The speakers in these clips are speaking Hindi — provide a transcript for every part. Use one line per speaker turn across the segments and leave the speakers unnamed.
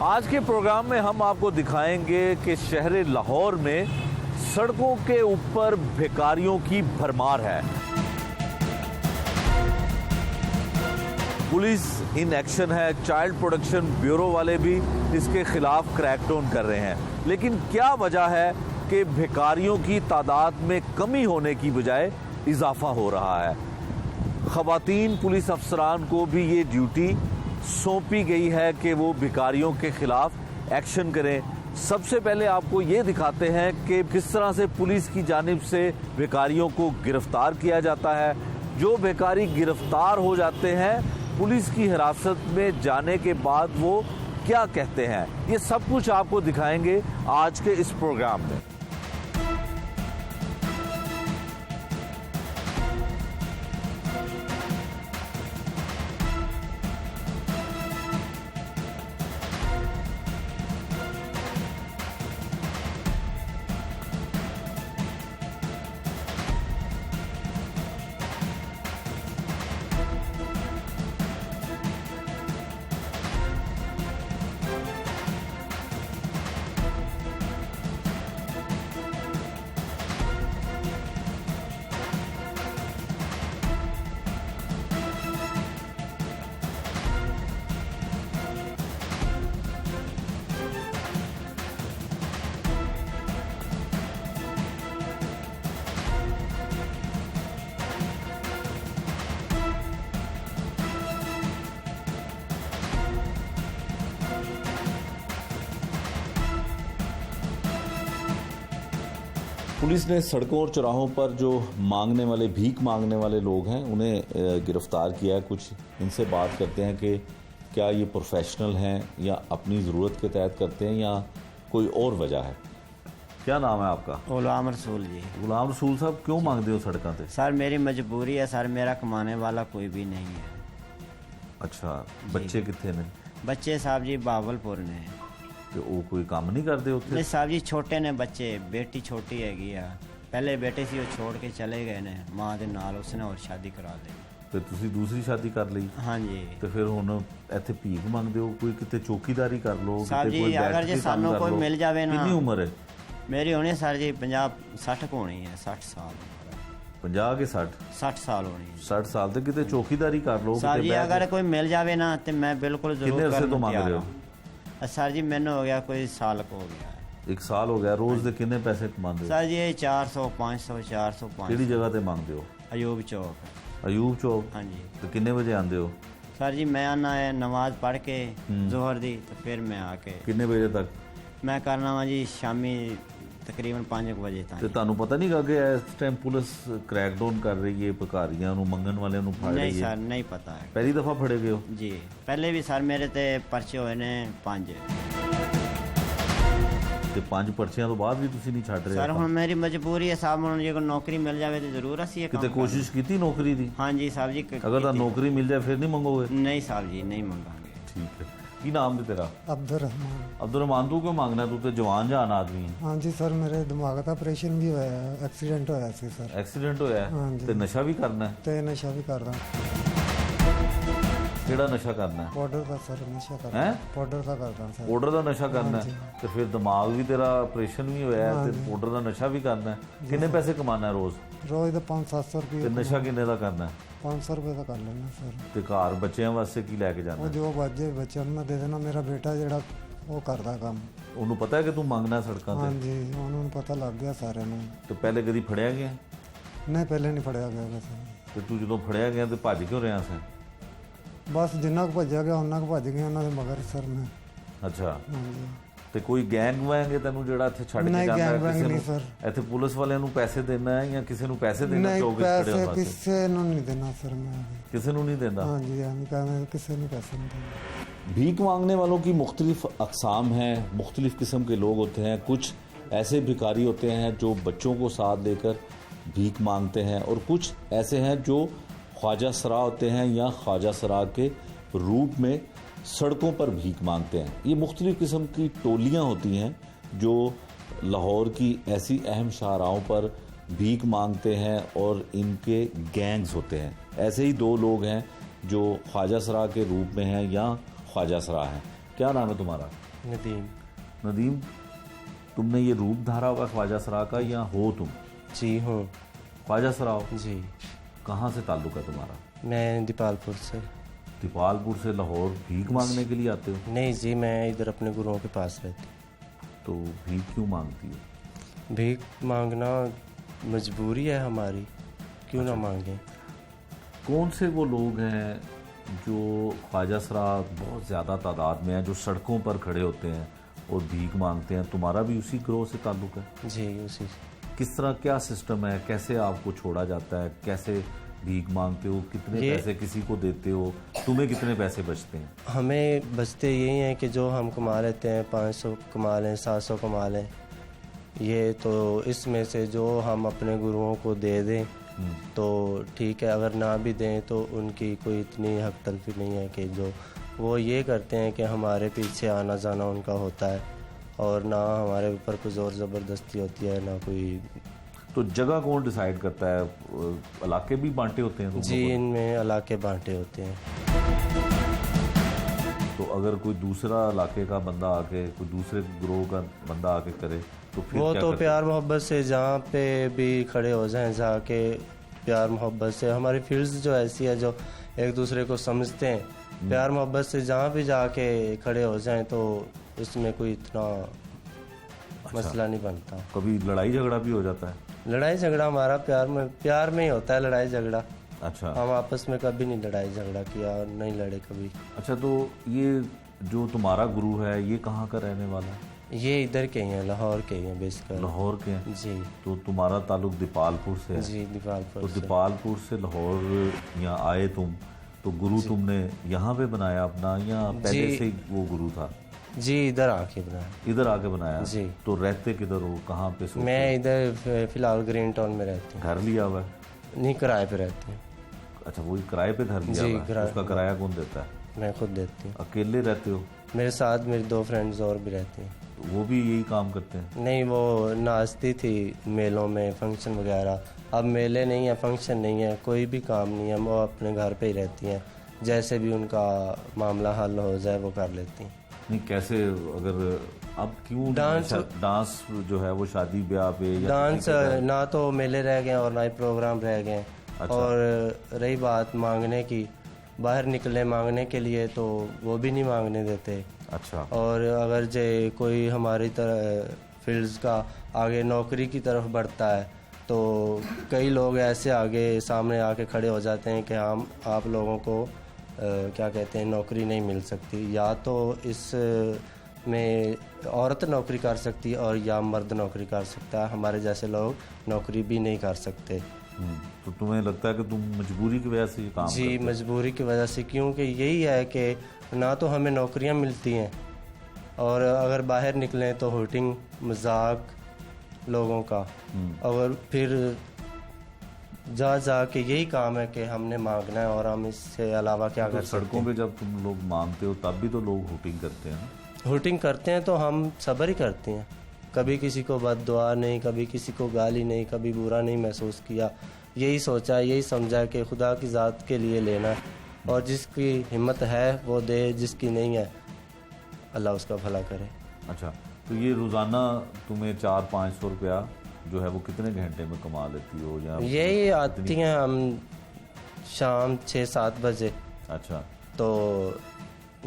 आज के प्रोग्राम में हम आपको दिखाएंगे कि शहर लाहौर में सड़कों के ऊपर भिखारियों की भरमार है। पुलिस इन एक्शन है, चाइल्ड प्रोटेक्शन ब्यूरो वाले भी इसके खिलाफ क्रैकडाउन कर रहे हैं। लेकिन क्या वजह है कि भिखारियों की तादाद में कमी होने की बजाय इजाफा हो रहा है? खवातीन पुलिस अफसरान को भी ये ड्यूटी सौंपी गई है कि वो भिखारियों के खिलाफ एक्शन करें। सबसे पहले आपको ये दिखाते हैं कि किस तरह से पुलिस की जानिब से भिखारियों को गिरफ्तार किया जाता है। जो भिखारी गिरफ्तार हो जाते हैं, पुलिस की हिरासत में जाने के बाद वो क्या कहते हैं, ये सब कुछ आपको दिखाएंगे आज के इस प्रोग्राम में। पुलिस ने सड़कों और चौराहों पर जो मांगने वाले, भीख मांगने वाले लोग हैं, उन्हें गिरफ्तार किया है। कुछ इनसे बात करते हैं कि क्या ये प्रोफेशनल हैं या अपनी ज़रूरत के तहत करते हैं या कोई और वजह है। क्या नाम है आपका?
गुलाम रसूल जी।
गुलाम रसूल साहब, क्यों मांगते हो सड़कों पे?
सर मेरी मजबूरी है सर, मेरा कमाने वाला कोई भी नहीं है।
अच्छा, बच्चे कितने ने?
बच्चे साहब जी बावलपुर ने।
तो वो कोई काम नहीं करते उत्थे?
नहीं साहब जी, छोटे ने बच्चे, बेटी छोटी हैगी आ। पहले बेटे सी वो छोड़ के चले गए ने मां दे नाल, उसने और शादी करा ली।
ਤੇ ਤੁਸੀਂ ਦੂਸਰੀ ਸ਼ਾਦੀ ਕਰ ਲਈ?
ਹਾਂਜੀ।
ਤੇ ਫਿਰ ਹੁਣ ਇੱਥੇ ਭੀਖ ਮੰਗਦੇ ਹੋ? ਕੋਈ ਕਿਤੇ ਚੌਕੀਦਾਰੀ ਕਰ ਲਓ,
ਸਾਹਿਬ ਜੀ ਅਗਰ ਜੇ ਸਾਨੂੰ ਕੋਈ ਮਿਲ ਜਾਵੇ ਨਾ।
ਕਿੰਨੀ ਉਮਰ ਹੈ?
ਮੇਰੀ ਹੋਣੀ ਸਰ ਜੀ 50-60 ਹੋਣੀ ਹੈ, 60 ਸਾਲ।
50 ਕੇ 60?
60 ਸਾਲ ਹੋਣੀ ਹੈ।
60 ਸਾਲ ਤੇ ਕਿਤੇ ਚੌਕੀਦਾਰੀ ਕਰ ਲਓ।
ਸਾਹਿਬ ਜੀ ਅਗਰ ਕੋਈ ਮਿਲ ਜਾਵੇ ਨਾ ਤੇ ਮੈਂ ਬਿਲਕੁਲ ਜ਼ਰੂਰ
ਕਿੰਨੇ ਅਰਸੇ ਤੋਂ ਮੰਗ ਰਹੇ ਹੋ?
सर जी मैंने हो गया कोई साल को हो गया।
एक साल हो गया। रोज ਦੇ ਕਿੰਨੇ ਪੈਸੇ ਕਮਾਉਂਦੇ ਹੋ?
सर जी 400 500 400 500।
ਕਿਹੜੀ ਜਗ੍ਹਾ ਤੇ ਮੰਗਦੇ ਹੋ?
अयूब चौक।
अयूब चौक?
हाँ जी।
तो किन्ने बजे आंदे हो?
सर जी मैं आना है नमाज पढ़ के जोहर दी, तो फिर मैं आके
किन्ने बजे तक?
मैं करना वा जी शामी तकरीबन 5 बजे तक।
ਤੇ ਤੁਹਾਨੂੰ ਪਤਾ ਨਹੀਂ ਗਾ ਕਿ ਇਸ ਟਾਈਮ ਪੁਲਿਸ ਕ੍ਰੈਕਡਾਊਨ ਕਰ ਰਹੀ ਹੈ, ਭਿਖਾਰੀਆਂ ਨੂੰ, ਮੰਗਣ ਵਾਲਿਆਂ ਨੂੰ ਫੜ ਰਹੀ
नहीं
ਹੈ?
सर नहीं पता है।
ਪਹਿਲੀ ਦਫਾ ਫੜੇ ਗਏ ਹੋ?
जी पहले भी सर मेरे ते पर्चे होए ने 5।
ਤੇ 5 ਪਰਚਿਆਂ ਤੋਂ ਬਾਅਦ ਵੀ ਤੁਸੀਂ ਨਹੀਂ ਛੱਡ ਰਹੇ?
सर हुण मेरी मजबूरी है साहब, हुण जे कोई नौकरी मिल जावे तो जरूर असी ये
ਕਿਤੇ
काम
ਕੋਸ਼ਿਸ਼ ਕੀਤੀ ਨੌਕਰੀ ਦੀ?
हाँ जी साहब जी।
ਅਗਰ ਤਾਂ ਨੌਕਰੀ ਮਿਲ ਜਾਏ ਫਿਰ ਨਹੀਂ ਮੰਗੋਗੇ?
नहीं साहब जी नहीं मंगांगे।
ਠੀਕ ਹੈ। ਕੀ ਨਾਮ ਹੈ ਤੇਰਾ?
ਅਬਦੁਰਰਹਿਮਾਨ।
ਅਬਦੁਰਰਹਿਮਾਨ, ਤੂੰ ਕਿਉਂ ਮੰਗਣਾ? ਤੂੰ ਤੇ ਜਵਾਨ ਜਾਨ ਆਦਮੀ ਹੈ।
ਹਾਂਜੀ ਸਰ, ਮੇਰੇ ਦਿਮਾਗ ਦਾ ਆਪਰੇਸ਼ਨ ਵੀ ਹੋਇਆ ਹੈ, ਐਕਸੀਡੈਂਟ ਹੋਇਆ ਸੀ ਸਰ।
ਐਕਸੀਡੈਂਟ ਹੋਇਆ ਹੈ?
ਹਾਂਜੀ।
ਤੇ ਨਸ਼ਾ ਵੀ ਕਰਨਾ ਹੈ?
ਤੇ ਨਸ਼ਾ ਵੀ ਕਰਦਾ।
ਕਿਹੜਾ ਨਸ਼ਾ ਕਰਨਾ ਹੈ?
ਪਾਊਡਰ ਦਾ ਸਰ ਨਸ਼ਾ ਕਰਦਾ।
ਹੈਂ?
ਪਾਊਡਰ ਦਾ ਕਰਦਾ ਸਰ।
ਪਾਊਡਰ ਦਾ ਨਸ਼ਾ ਕਰਨਾ ਹੈ?
ਹਾਂਜੀ।
ਤੇ ਫਿਰ ਦਿਮਾਗ ਵੀ ਤੇਰਾ ਆਪਰੇਸ਼ਨ ਵੀ ਹੋਇਆ ਹੈ ਤੇ ਪਾਊਡਰ ਦਾ ਨਸ਼ਾ ਵੀ ਕਰਨਾ ਹੈ। ਕਿੰਨੇ ਪੈਸੇ ਕਮਾਉਣਾ ਹੈ ਰੋਜ਼?
ਰੋਜ਼ ਦਾ 500-700
ਤੇ
ਰੁਪਏ।
ਨਸ਼ਾ ਕਿੰਨੇ ਦਾ ਕਰਨਾ ਹੈ?
500 ਰੁਪਏ ਦਾ ਕਰ ਲੈਣਾ ਸਰ।
ਤੇ ਘਰ ਬੱਚਿਆਂ ਵਾਸਤੇ ਕੀ ਲੈ ਕੇ ਜਾਣਾ
ਉਹ
ਹੈ?
ਜੋ ਬਾਜੇ ਬੱਚਿਆਂ ਨੂੰ ਮੈਂ ਦੇ ਦੇਣਾ। ਮੇਰਾ ਬੇਟਾ ਜਿਹੜਾ ਉਹ ਕਰਦਾ ਕੰਮ।
ਉਹਨੂੰ ਪਤਾ ਹੈ ਕਿ ਤੂੰ ਮੰਗਣਾ ਸੜਕਾਂ ਤੇ?
ਹਾਂਜੀ, ਉਹਨਾਂ ਨੂੰ ਪਤਾ ਲੱਗ ਗਿਆ ਸਾਰਿਆਂ ਨੂੰ।
ਤੇ ਪਹਿਲੇ ਕਦੀ ਫੜਿਆ ਗਿਆ?
ਨਹੀਂ, ਪਹਿਲੇ ਨਹੀਂ ਫੜਿਆ ਗਿਆ ਵੈਸੇ।
ਤੇ ਤੂੰ ਜਦੋਂ ਫੜਿਆ ਗਿਆ ਤੇ ਭੱਜ ਕਿਉਂ ਰਿਹਾ ਸੀ?
ਬਸ ਜਿੰਨਾ ਕੁ ਭੱਜਿਆ ਗਿਆ ਉਹਨਾਂ ਕੁ ਭੱਜ ਗਿਆ ਉਹਨਾਂ ਦੇ ਮਗਰ ਸਰ ਮੈਂ।
ਅੱਛਾ।
ਹਾਂਜੀ।
ਤੇ ਕੋਈ ਗੈਂਗ ਵੈਂਗ ਹੈ ਤੈਨੂੰ ਜਿਹੜਾ ਇੱਥੇ ਛੱਡ ਕੇ
ਨਹੀਂ,
ਜਾਂਦਾ ਹੈ?
ਗੈਂਗ ਵੈਂਗ
ਕਿਸੇ
ਨਹੀਂ
ਨੂੰ
ਸਰ।
ਇੱਥੇ ਪੁਲਿਸ ਵਾਲਿਆਂ ਨੂੰ ਪੈਸੇ ਦੇਣਾ ਹੈ ਜਾਂ ਕਿਸੇ ਨੂੰ ਪੈਸੇ ਦੇਣਾ?
ਨਹੀਂ,
ਚੌਕ ਵਿੱਚ ਖੜੇ
ਪੈਸੇ
ਹੋਣ ਵਾਸਤੇ
ਕਿਸੇ ਨੂੰ ਨਹੀਂ ਦੇਣਾ ਸਰ ਮੈਂ।
ਕਿਸੇ ਨੂੰ नहीं देता?
हाँ जी, हम कहना किसी ने पैसे नहीं देना।
भीख मांगने वालों की मुख्तलिफ अक़साम हैं, मुख्तलिफ किस्म के लोग होते हैं। कुछ ऐसे भिखारी होते हैं जो बच्चों को साथ लेकर भीख मांगते हैं और कुछ ऐसे हैं जो ख्वाजा सरा होते हैं या ख्वाजा सरा के रूप में सड़कों पर भीख मांगते हैं। ये मुख्तलिफ किस्म की टोलियाँ होती हैं जो लाहौर की ऐसी अहम शाहराहों पर भीख मांगते हैं और इनके गैंग्स होते हैं। ऐसे ही 2 लोग हैं जो ख्वाजा सरा के रूप में हैं या ख्वाजा सरा हैं। क्या नाम है तुम्हारा?
नदीम।
नदीम, तुमने ये रूप धारा होगा ख्वाजा सरा का या हो तुम?
जी हूँ।
ख्वाजा सरा हो?
जी।
कहाँ से ताल्लुक है तुम्हारा?
मैं दीपालपुर से।
दीपालपुर से लाहौर भीख मांगने के लिए आते हो?
नहीं जी, मैं इधर अपने गुरुओं के पास रहती हूँ।
तो भीख क्यों मांगती हो?
भीख मांगना मजबूरी है हमारी, क्यों ना मांगे।
कौन से वो लोग हैं जो ख्वाजा सरा बहुत ज़्यादा तादाद में हैं, जो सड़कों पर खड़े होते हैं और भीख मांगते हैं? तुम्हारा भी उसी ग्रोह से ताल्लुक है?
जी उसी।
किस तरह, क्या सिस्टम है, कैसे आपको छोड़ा जाता है, कैसे भीख मांगते हो, कितने पैसे किसी को देते हो, तुम्हें कितने पैसे बचते हैं?
हमें बचते यही हैं कि जो हम कमा लेते हैं 500 कमा लें, 700 कमा लें, ये तो इसमें से जो हम अपने गुरुओं को दे दें तो ठीक है, अगर ना भी दें तो उनकी कोई इतनी हक तलफी नहीं है कि जो वो ये करते हैं कि हमारे पीछे आना जाना उनका होता है और ना हमारे ऊपर कोई ज़ोर ज़बरदस्ती होती है, ना कोई।
तो जगह कौन डिसाइड करता है? इलाके भी बांटे होते हैं तुम
जी,
लोगों ने?
इनमें इलाके बांटे होते हैं।
तो अगर कोई दूसरा इलाके का बंदा आके, कोई दूसरे ग्रोह का बंदा आके करे तो फिर
वो
क्या
तो
करते
प्यार मोहब्बत से जहाँ पे भी खड़े हो जाएं, जाके प्यार मोहब्बत से, हमारी फील्ड्स जो ऐसी है जो एक दूसरे को समझते हैं, प्यार मोहब्बत से जहाँ भी जाके खड़े हो जाएं तो उसमें कोई इतना मसला नहीं बनता।
कभी लड़ाई झगड़ा भी हो जाता है?
लड़ाई झगड़ा हमारा प्यार में ही होता है, लड़ाई झगड़ा।
अच्छा।
हम आपस में कभी नहीं लड़ाई झगड़ा किया और नहीं लड़े कभी।
अच्छा, तो ये जो तुम्हारा गुरु है ये कहाँ का रहने वाला है?
ये इधर के ही हैं, लाहौर के ही हैं बेसिकली।
लाहौर के हैं?
जी।
तो तुम्हारा ताल्लुक दीपालपुर से है?
जी, दीपालपुर
तो
से।
दीपालपुर से लाहौर यहाँ आए तुम, तो गुरु तुमने यहाँ पे बनाया अपना या पहले से ही वो गुरु था?
जी, इधर आके बनाया।
इधर आके बनाया?
जी।
तो रहते किधर हो, कहाँ पे सोते
मैं इधर फिलहाल ग्रीन टाउन में रहती हूँ।
घर लिया हुआ है?
नहीं, किराए पे रहती हूँ।
अच्छा, वही किराए पे घर लिया
जी,
हुआ है?
किराए
उसका किराया कौन देता है?
मैं खुद देती हूँ।
अकेले रहते हो?
मेरे साथ मेरी 2 फ्रेंड्स और भी रहती हैं।
तो वो भी यही काम करते हैं?
नहीं, वो नाचती थी मेलों में, फंक्शन वगैरह। अब मेले नहीं है, फंक्शन नहीं है, कोई भी काम नहीं है, वो अपने घर पे ही रहती हैं। जैसे भी उनका मामला हल हो जाए वो कर लेती हैं।
नहीं, कैसे? अगर अब क्यों डांस जो है वो शादी ब्याह पे या
डांस ना तो मेले रह गए और ना ही प्रोग्राम रह गए।
अच्छा।
और रही बात मांगने की, बाहर निकले मांगने के लिए तो वो भी नहीं मांगने देते।
अच्छा।
और अगर जे कोई हमारी तरह फील्ड्स का आगे नौकरी की तरफ बढ़ता है तो कई लोग ऐसे आगे सामने आके खड़े हो जाते हैं कि हम आप लोगों को क्या कहते हैं, नौकरी नहीं मिल सकती, या तो इस में औरत नौकरी कर सकती है और या मर्द नौकरी कर सकता है, हमारे जैसे लोग नौकरी भी नहीं कर सकते।
तो तुम्हें लगता है कि तुम मजबूरी की वजह से ये काम
जी,
करते हो?
मजबूरी की वजह से, क्योंकि यही है कि ना तो हमें नौकरियां मिलती हैं और अगर बाहर निकलें तो हुटिंग मजाक लोगों का, और फिर जा के यही काम है कि हमने मांगना है और हम इससे अलावा क्या
तो
कर सकते
सड़कों
हैं।
पे जब तुम लोग मांगते हो तब भी तो लोग हुटिंग करते हैं ना?
हुटिंग करते हैं तो हम सब्र ही करते हैं, कभी किसी को बद्दुआ नहीं, कभी किसी को गाली नहीं, कभी बुरा नहीं महसूस किया। यही सोचा, यही समझा कि खुदा की ज़ात के लिए लेना है और जिसकी हिम्मत है वो दे, जिसकी नहीं है अल्लाह उसका भला करे।
अच्छा, तो ये रोज़ाना तुम्हें 400-500 रुपया जो है वो कितने घंटे में कमा लेती हो? या
यही आती हैं हम शाम 6-7 बजे,
अच्छा,
तो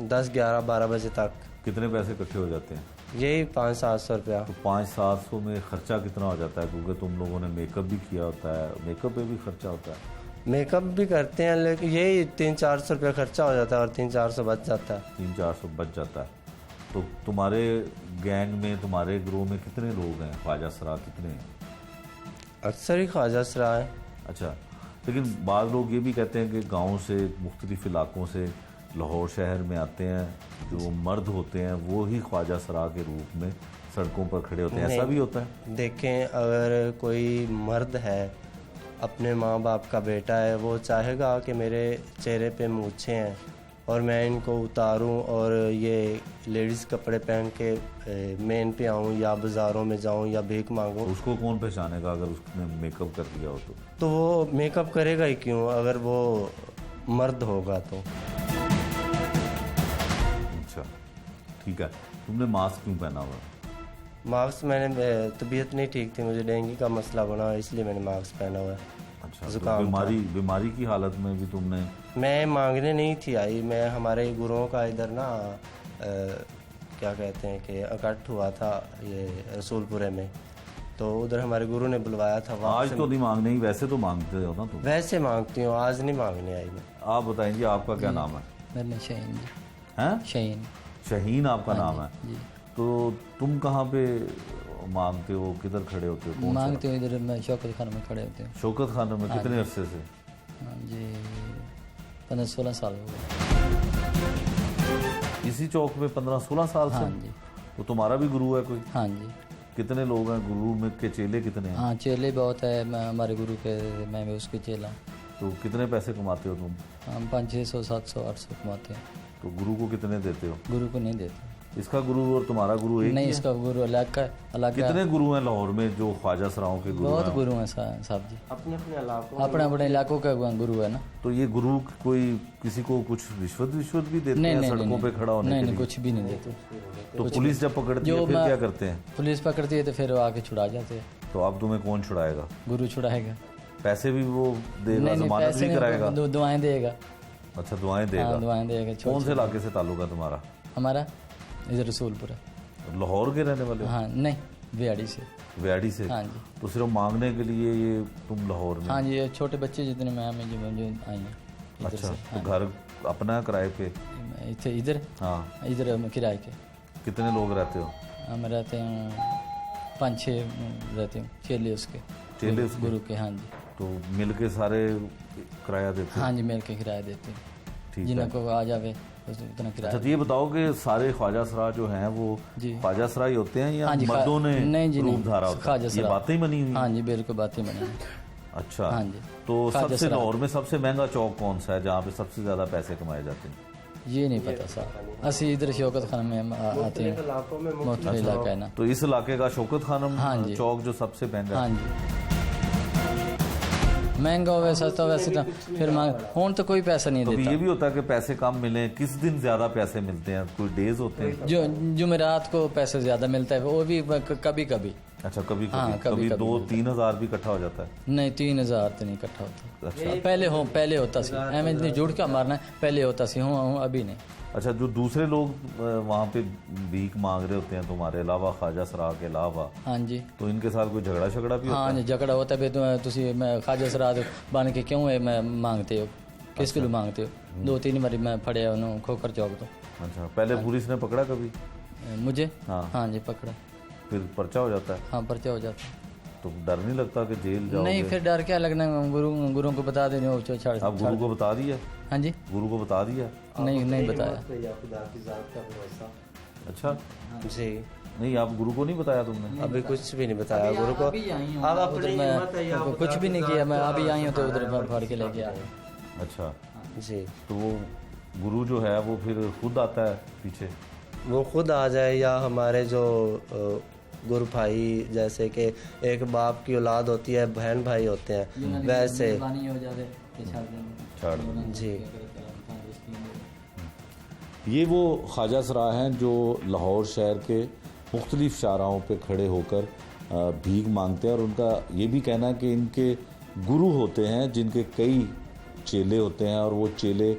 10-11-12 बजे तक
कितने पैसे इकट्ठे हो जाते हैं?
यही 500-700 रुपया।
तो 500-700 में खर्चा कितना हो जाता है? क्योंकि तुम लोगों ने मेकअप भी किया होता है, मेकअप पे भी खर्चा होता है।
मेकअप भी करते हैं लेकिन यही 300-400 रुपया खर्चा हो जाता है और 300-400 बच जाता है।
300-400 बच जाता है। तो तुम्हारे गैंग में, तुम्हारे ग्रोह में कितने लोग हैं? ख्वाजा सरा कितने हैं?
अक्सर ही ख्वाजा सरा है।
अच्छा, लेकिन बाद लोग ये भी कहते हैं कि गाँव से, मुख्तलिफ इलाकों से लाहौर शहर में आते हैं, जो मर्द होते हैं वो ही ख्वाजा सरा के रूप में सड़कों पर खड़े होते हैं। ऐसा भी होता है?
देखें, अगर कोई मर्द है, अपने माँ बाप का बेटा है, वो चाहेगा कि मेरे चेहरे पे मूछें हैं और मैं इनको उतारूं और ये लेडीज़ कपड़े पहन के मेन पे आऊं या बाज़ारों में जाऊं या भीख मांगूं।
उसको कौन पहचानेगा अगर उसने मेकअप कर लिया हो
तो वो मेकअप करेगा ही क्यों अगर वो मर्द होगा तो।
अच्छा, ठीक है। तुमने मास्क क्यों पहना हुआ?
मास्क मैंने तबीयत नहीं ठीक थी, मुझे डेंगू का मसला बना हुआ, इसलिए मैंने मास्क पहना हुआ है।
अच्छा, तो
जुकाम था।
बीमारी की हालत में भी तुमने?
मैं मांगने नहीं थी आई, मैं हमारे गुरुओं का इधर ना क्या कहते हैं कि इकट्ठ हुआ था ये रसूलपुरे में, तो उधर हमारे गुरु ने बुलवाया था। वहाँ
आज
से
तो नहीं मांगने ही, वैसे तो मांगते हो ना तुम?
वैसे मांगती हूँ, आज नहीं मांगने आई मैं।
आप बताएं जी, आपका क्या नाम है?
मेरा नाम शहीन जी।
हैं?
शहीन।
शहीन आपका नाम है?
जी।
तो तुम कहाँ पे मांगते हो, किधर खड़े होते हो? कौन सा?
मांगते हो इधर, मैं शौकत खान में खड़े होते हैं।
शौकत खान में कितने अरसे से?
हाँ जी, 15-16 साल हो गए।
इसी चौक में 15-16 साल से?
हाँ जी।
तो तुम्हारा भी गुरु है कोई?
हाँ जी।
कितने लोग हैं गुरु में के? चेले कितने हैं?
हाँ, चेले बहुत है, मैं हमारे गुरु के, मैं भी उसके चेला।
तो कितने पैसे कमाते हो तुम?
हम 500, 600, 700, 800 कमाते हैं।
तो गुरु को कितने देते हो?
गुरु को नहीं देते।
इसका गुरु और तुम्हारा गुरु एक
नहीं,
ही है?
इसका गुरु अलग का, अलग का।
कितने गुरु हैं लाहौर में जो ख्वाजा सराओं के गुरु
बहुत
हैं?
गुरु हैं साहब जी,
अपने अपने इलाकों
अपने अपने इलाकों का गुरु है ना।
तो ये गुरु कोई किसी को कुछ रिश्वत भी देते हैं सड़कों पे खड़ा होने
नहीं
के
नहीं,
लिए?
कुछ भी नहीं देते।
तो पुलिस जब पकड़ती है
जो
फिर
मैं-
क्या करते हैं?
पुलिस पकड़ती है तो फिर वो आके छुड़ा जाते हैं।
तो अब तुम्हें कौन छुड़ाएगा?
गुरु छुड़ाएगा।
पैसे भी वो देगा,
नहीं नहीं,
जमानत
पैसे
भी कराएगा?
नहीं, दुआएं देगा।
अच्छा, दुआएं
हाँ,
देगा।
दुआएं देगा।
कौन से इलाके से ताल्लुक है तुम्हारा?
हमारा इधर रसूलपुरा।
लाहौर के रहने वाले हो?
हाँ, नहीं, बिहाड़ी से।
व्याड़ी से?
हाँ जी।
तो सिर्फ मांगने के लिए ये तुम लाहौर में?
हाँ जी, ये छोटे बच्चे जितने मैं हमें जो आई हैं इधर
अच्छा,
से।
तो घर अपना है किराए पे?
इधर
हाँ।
इधर हम किराए के
कितने लोग रहते हो?
हम रहते हैं 5-6 रहते हैं, चेले उसके,
चेले उसके?
गुरु के। हाँ जी।
तो मिल के सारे किराया देते हो?
हाँ जी, मिल के किराया देते हैं,
ठीक है।
जिनको आ जावे उतना किराया।
अच्छा, तो ये बताओ कि सारे ख्वाजा सरा जो हैं वो
जी।
ख्वाजा सरा ही होते हैं या
हाँ जी,
मर्दों ने
नहीं जी, नहीं,
रूप धारा होता है?
ख्वाजा
ये
सरा।
बातें ही बनी हुई हैं?
हाँ जी, बिल्कुल बातें बनी हैं।
अच्छा।
हाँ जी।
तो
ख्वाजा
सबसे
सरा।
लाहौर में सबसे महंगा चौक कौन सा है जहाँ पे सबसे ज्यादा पैसे कमाए जाते हैं?
ये नहीं पता साहब, असि इधर शौकत खान में आते हैं,
इलाकों में
मुख्तलिफ इलाका है ना।
तो इस इलाके का शौकत खानम
हाँ जी।
चौक जो सबसे महंगा
हाँ
है?
जी। महंगा हो सस्ता हो तो फिर मांग होन तो कोई पैसा नहीं
कभी
देता।
ये भी होता है कि पैसे कम मिले? किस दिन ज्यादा पैसे मिलते हैं? कोई डेज होते हैं?
जो जुमेरात को पैसे ज्यादा मिलता है, वो भी कभी कभी।
अच्छा, कभी
हाँ,
कभी
कभी- कभी
2-3 हज़ार भी इकट्ठा हो जाता है?
नहीं, 3000 तो नहीं इकट्ठा होता।
अच्छा।
पहले होता सी, एवं नहीं जुड़ के मारना है, पहले होता सी, हूँ अभी नहीं।
अच्छा, जो दूसरे लोग वहाँ पे भीख मांग रहे होते हैं तुम्हारे अलावा, ख्वाजा सरा के अलावा,
हाँ जी।
तो इनके साथ कोई झगड़ा शगड़ा भी होता
हाँ
है?
जी, झगड़ा होता है। तुसी मैं ख्वाजा सराद बन के क्यों है मैं मांगते हो, किस लिए मांगते हो? 2-3 बारी मैं फड़े उन्होंने खोकर चौक तो।
अच्छा, पहले पुलिस ने पकड़ा कभी?
मुझे?
हाँ।
हाँ जी, पकड़ा।
फिर पर्चा हो जाता है?
हाँ, पर्चा हो जाता है।
तो डर नहीं लगता कि जेल जाओगे?
नहीं, फिर डर क्या लगना, गुरु को बता देने वो छोड़।
आप गुरु को बता दिया?
हाँ जी,
गुरु को बता दिया?
नहीं बताया।
खुदा की जात का भरोसा।
अच्छा,
जी,
नहीं आप गुरु को नहीं बताया तुमने?
अभी कुछ भी नहीं बताया गुरु को। अब अपनी
उधर
हिम्मत है,
मैं कुछ भी नहीं किया, मैं अभी आई हूँ तो उधर फाड़ के लेके आया।
अच्छा,
जी,
तो वो गुरु जो है वो फिर खुद आता है पीछे?
वो खुद आ जाए या हमारे जो गुरु भाई, जैसे कि एक बाप की औलाद होती है, बहन भाई होते हैं, वैसे
छाड़ दो।
जी।
ये वो ख्वाजा सरा हैं जो लाहौर शहर के मुख्तलिफ शाहराहों पे खड़े होकर भीख मांगते हैं, और उनका ये भी कहना है कि इनके गुरु होते हैं जिनके कई चेले होते हैं, और वो चेले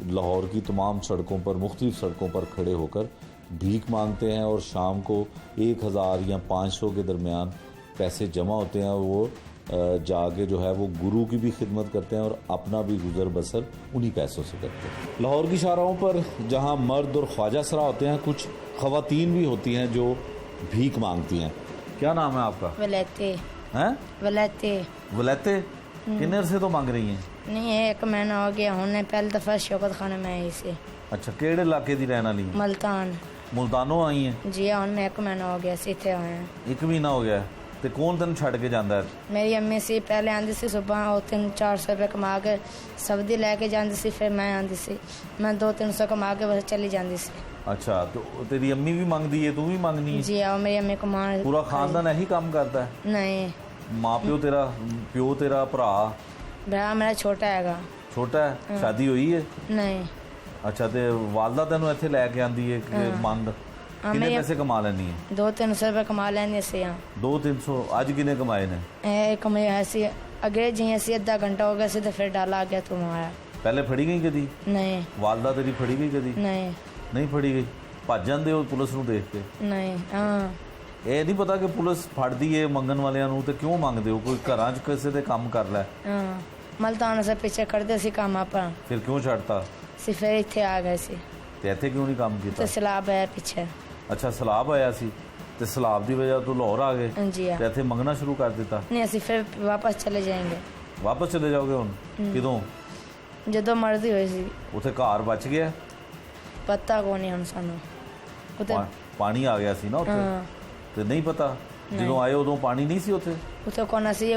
लाहौर की तमाम सड़कों पर, मुख्तलिफ सड़कों पर खड़े होकर भीख मांगते हैं, और शाम को 1000 या 500 के दरमियान पैसे जमा होते हैं, और वो जाके जो है वो गुरु की भी खिदमत करते हैं और अपना भी गुजर बसर उन्हीं पैसों से करते हैं। लाहौर की शाहराहों पर जहां मर्द और ख्वाजा सरा होते हैं, कुछ ख़वातीन भी होती हैं जो भीख मांगती हैं। क्या नाम है आपका?
वलैते।
हैं?
वलैते।
वलैते? कितने अरसे तो मांग रही हैं?
नहीं, 1 महीना हो गया, हमने पहली दफा शौकत खाने में आई से।
अच्छा, केड़े इलाके दी रहने वाली हैं?
मल्तान।
मुल्तानों आई हैं?
जी, हमने 1 महीना हो गया सीते आए हैं।
1 महीना हो गया है। तो कौन तेन छड़ के जाता है?
मेरी अम्मी सी पहले आंदी सी, सुबह 300-400 रुपये कमा के सब्जी लेके जाती सी, फिर मैं आंदी सी, मैं 200-300 कमा के बस चली जाती सी।
अच्छा, तो तेरी अम्मी भी मांगदी है, तू भी मांगनी है?
जी, और मेरी अम्मी कमा।
पूरा खानदान यही काम करता है?
नहीं,
माँ प्यो तेरा, प्यो तेरा, भरा
भरा मेरा छोटा हैगा।
छोटा है? शादी हुई है?
नहीं।
अच्छा, तो वालदा तेन इत्थे लैके आंदी है कि मंग? किन्ने
हमें
पैसे कमा लेनी है?
200-300 रुपये कमा लेंगे से यहाँ
200-300 आज किन्ने कमाए ने?
एक में ऐसी अगले जी ऐसी आधा घंटा हो गया से तो फिर डाला आ गया तुम आया
पहले फड़ी गई कदी?
नहीं
वालदा तेरी फड़ी गई कदी?
नहीं
नहीं फड़ी गई। ਭੱਜ ਜਾਂਦੇ ਹੋ ਪੁਲਿਸ ਨੂੰ ਦੇਖ ਕੇ?
नहीं हाँ
ਇਹ ਨਹੀਂ ਪਤਾ ਕਿ ਪੁਲਿਸ ਫੜਦੀ ਏ ਮੰਗਣ ਵਾਲਿਆਂ ਨੂੰ ਤੇ ਕਿਉਂ ਮੰਗਦੇ ਹੋ? ਕੋਈ ਘਰਾਂ 'ਚ ਕਿਸੇ ਦੇ ਕੰਮ ਕਰ ਲੈ
हाँ मल्तान से पीछे करते सी काम आप
ਫਿਰ ਕਿਉਂ ਛੱਡਤਾ?
फिर इतने आ गए सी
ਤੇ ਇੱਥੇ ਕਿਉਂ ਨਹੀਂ ਕੰਮ ਕੀਤਾ?
तो सलाब है पीछे
ਅੱਛਾ ਸਲਾਬ ਆਇਆ ਸੀ ਤੇ ਸਲਾਬ ਦੀ ਵਜ੍ਹਾ ਤੋਂ ਲਾਹੌਰ ਆ ਗਏ
हाँ जी हाँ
ਤੇ ਇੱਥੇ ਮੰਗਣਾ ਸ਼ੁਰੂ ਕਰ ਦਿੱਤਾ।
नहीं असि फिर वापस चले जाएंगे
ਵਾਪਸ ਚਲੇ ਜਾਓਗੇ ਹੁਣ? ਕਿਦੋਂ?
ਜਦੋਂ ਮਰਜ਼ੀ ਹੋਈ ਸੀ
ਉੱਥੇ ਘਰ ਬਚ ਗਿਆ?
ਪਤਾ ਕੋ ਨਹੀਂ ਹੁਣ ਸਾਨੂੰ ਉਤੇ
ਪਾਣੀ ਆ ਗਿਆ ਸੀ ਨਾ ਉੱਥੇ
ਹਾਂ
ਤੇ ਨਹੀਂ ਪਤਾ ਜਦੋਂ ਆਏ ਉਦੋਂ ਪਾਣੀ ਨਹੀਂ ਸੀ ਉੱਥੇ?
ਉਤੇ ਕੋਨਾ ਸੀ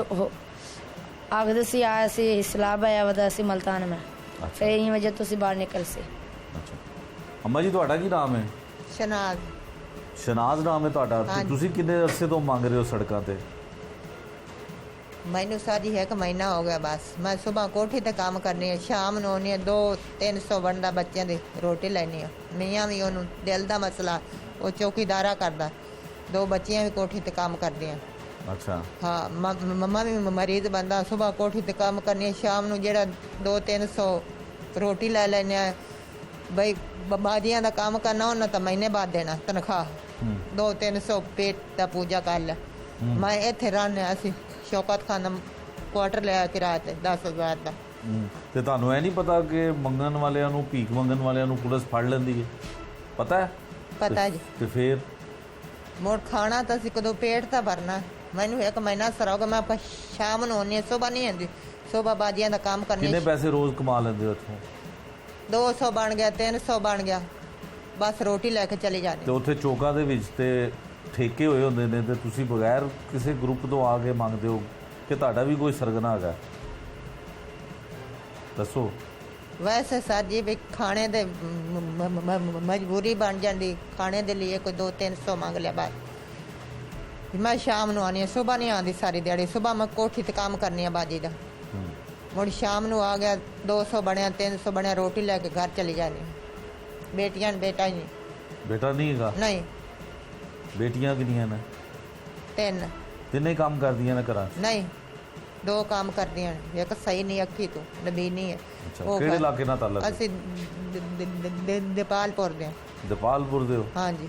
ਆਗਦੇ ਸੀ ਆਇਆ ਸੀ ਇਸਲਾਮ ਆਇਆ ਵਦਾ ਸੀ ਮਲਤਾਨ ਮੈਂ ਫਿਰ ਇਹ ਵਜ੍ਹਾ ਤੁਸੀਂ ਬਾਹਰ ਨਿਕਲ ਸੀ।
ਅੱਛਾ ਅੰਮਾ ਜੀ ਤੁਹਾਡਾ ਕੀ ਨਾਮ ਹੈ?
ਸ਼ਨਾਜ਼
ਸ਼ਨਾਜ਼ ਨਾਮ ਹੈ ਤੁਹਾਡਾ ਤੇ
ਹਾਂਜੀ।
ਤੁਸੀਂ ਕਿੰਨੇ ਅਰਸੇ ਤੋਂ ਮੰਗ ਰਹੇ ਹੋ ਸੜਕਾਂ ਤੇ?
ਮੈਨੂੰ ਸਾਡੀ 1 ਮਹੀਨਾ ਹੋ ਗਿਆ ਬਸ। ਮੈਂ ਸਵੇਰ ਕੋਠੀ ਤੇ ਕੰਮ ਕਰਨੀ ਹੈ, ਸ਼ਾਮ ਨੂੰ ਆਉਂਦੀ ਹਾਂ 200-300 ਬਣਦਾ ਬੱਚਿਆਂ ਦੀ ਰੋਟੀ ਲੈਣੀ ਆ। ਮੀਆਂ ਵੀ ਉਹਨੂੰ ਦਿਲ ਦਾ ਮਸਲਾ ਉਹ ਚੌਕੀਦਾਰਾ ਕਰਦਾ, 2 ਬੱਚੀਆਂ ਵੀ ਕੋਠੀ ਤੇ ਕੰਮ ਕਰਦੀਆਂ।
ਅੱਛਾ
ਹਾਂ ਮੰਮਾ ਵੀ ਮਰੀਜ਼ ਬੰਦਾ, ਸਵੇਰ ਕੋਠੀ ਤੇ ਕੰਮ ਕਰਨੀ ਹੈ, ਸ਼ਾਮ ਨੂੰ ਜਿਹੜਾ 200-300 ਰੋਟੀ ਲੈ ਲੈਣੇ ਆ। ਬਈ ਬਾਦੀਆਂ ਦਾ ਕੰਮ ਕਰਨਾ ਉਹਨਾਂ ਤਾਂ ਮਹੀਨੇ ਬਾਅਦ ਦੇਣਾ ਤਨਖਾਹ 200-300 ਪੇਟ ਦਾ ਪੂਜਾ ਕਰ ਲੈ। ਮੈਂ ਇੱਥੇ ਰਹਿੰਦੇ ਅਸੀਂ ਸ਼ੌਕਤ ਖਾਨ ਕੁਆਟਰ ਲਿਆ ਕਿਰਾਏ ਤੇ 10,000 ਦਾ।
ਤੇ ਤੁਹਾਨੂੰ ਇਹ ਨਹੀਂ ਪਤਾ ਕਿ ਮੰਗਣ ਵਾਲਿਆਂ ਨੂੰ ਭੀਖ ਮੰਗਣ ਵਾਲਿਆਂ ਨੂੰ ਪੁਲਿਸ ਫੜ ਲੈਂਦੀ ਹੈ? ਪਤਾ ਹੈ?
ਪਤਾ ਜੀ।
ਤੇ ਫਿਰ
ਮੋੜ ਖਾਣਾ ਤਾਂ ਅਸੀਂ ਕਦੋਂ ਪੇਟ ਤਾਂ ਭਰਨਾ। ਮੈਨੂੰ 1 ਮਹੀਨਾ ਸਰ ਹੋ ਗਿਆ। ਮੈਂ ਆਪਾਂ ਸ਼ਾਮ ਨੂੰ ਆਉਂਦੀ ਹਾਂ, ਸੁਬਾਹ ਨਹੀਂ ਆਉਂਦੀ। ਸੁਬਾਹ ਬਾਜੀਆਂ ਦਾ ਕੰਮ ਕਰਨੀ।
ਕਿੰਨੇ ਪੈਸੇ ਰੋਜ਼ ਕਮਾ ਲੈਂਦੇ ਹੋ ਇੱਥੋਂ?
200 ਬਣ ਗਿਆ, 300 ਬਣ ਗਿਆ, ਬਸ ਰੋਟੀ ਲੈ ਕੇ ਚਲੀ ਜਾਣੀ।
ਤੇ ਉੱਥੇ ਚੌਕਾਂ ਦੇ ਵਿੱਚ ਤੇ ਠੇਕੇ ਹੋਏ ਹੁੰਦੇ ਨੇ ਤੇ ਤੁਸੀਂ ਬਗੈਰ ਕਿਸੇ ਗਰੁੱਪ ਤੋਂ ਆ ਕੇ ਮੰਗਦੇ ਹੋ ਕਿ ਤੁਹਾਡਾ ਵੀ ਕੋਈ ਸਰਗਨਾ ਹੈਗਾ? ਦੱਸੋ।
ਵੈਸੇ ਸਰ ਜੀ ਵੀ ਖਾਣੇ ਦੇ ਮਜਬੂਰੀ ਬਣ ਜਾਂਦੀ, ਖਾਣੇ ਦੇ ਲਈ ਕੋਈ 200-300 ਮੰਗ ਲਿਆ ਬਾਅਦ। ਮੈਂ ਸ਼ਾਮ ਨੂੰ ਆਉਣੀ ਹਾਂ, ਸੁਬਾਹ ਨਹੀਂ ਆਉਂਦੀ ਸਾਰੀ ਦਿਹਾੜੀ। ਸੁਬਾਹ ਮੈਂ ਕੋਠੀ ਤੇ ਕੰਮ ਕਰਨੀ ਆ ਬਾਜੀ ਦਾ। ਮੁੜ ਸ਼ਾਮ ਨੂੰ ਆ ਗਿਆ 200 ਬਣਿਆ 300 ਬਣਿਆ, ਰੋਟੀ ਲੈ ਕੇ ਘਰ ਚਲੀ ਜਾਣੀ। ਬੇਟੀਆਂ ਬੇਟਾ ਹੀ ਨਹੀਂ।
ਬੇਟਾ ਨਹੀਂ ਹੈਗਾ?
ਨਹੀਂ
ਬੇਟੀਆਂ ਕਿੰਨੀਆਂ ਨੇ?
3
ਤਿੰਨੇ ਕੰਮ ਕਰਦੀਆਂ ਨੇ ਘਰਾਂ 'ਚ?
ਨਹੀਂ 2 ਕੰਮ ਕਰਦੀਆਂ ਨੇ, ਇੱਕ ਸਹੀ ਨਹੀਂ ਅੱਖੀ ਤੋਂ ਨਬੀਨੀ ਹੈ।
ਅੱਛਾ ਕਿਹੜੇ ਇਲਾਕੇ ਨਾਲ ਤਾਲੁਕ ਹੈ?
ਅਸੀਂ ਦੀਪਾਲਪੁਰ ਦੇ।
ਦੀਪਾਲਪੁਰ ਦੇ ਹੋ?
ਹਾਂਜੀ।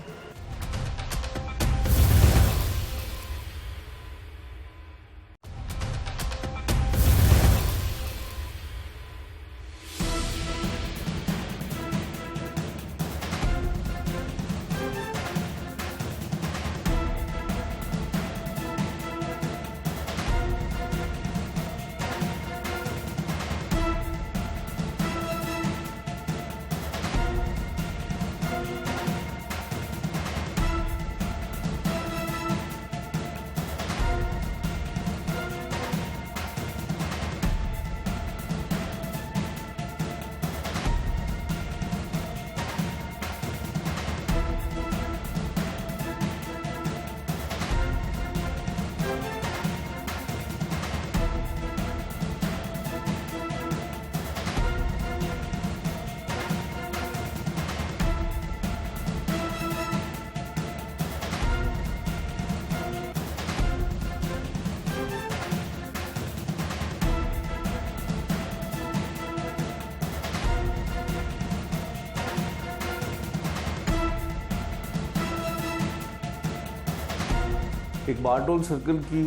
इकबाल सर्कल की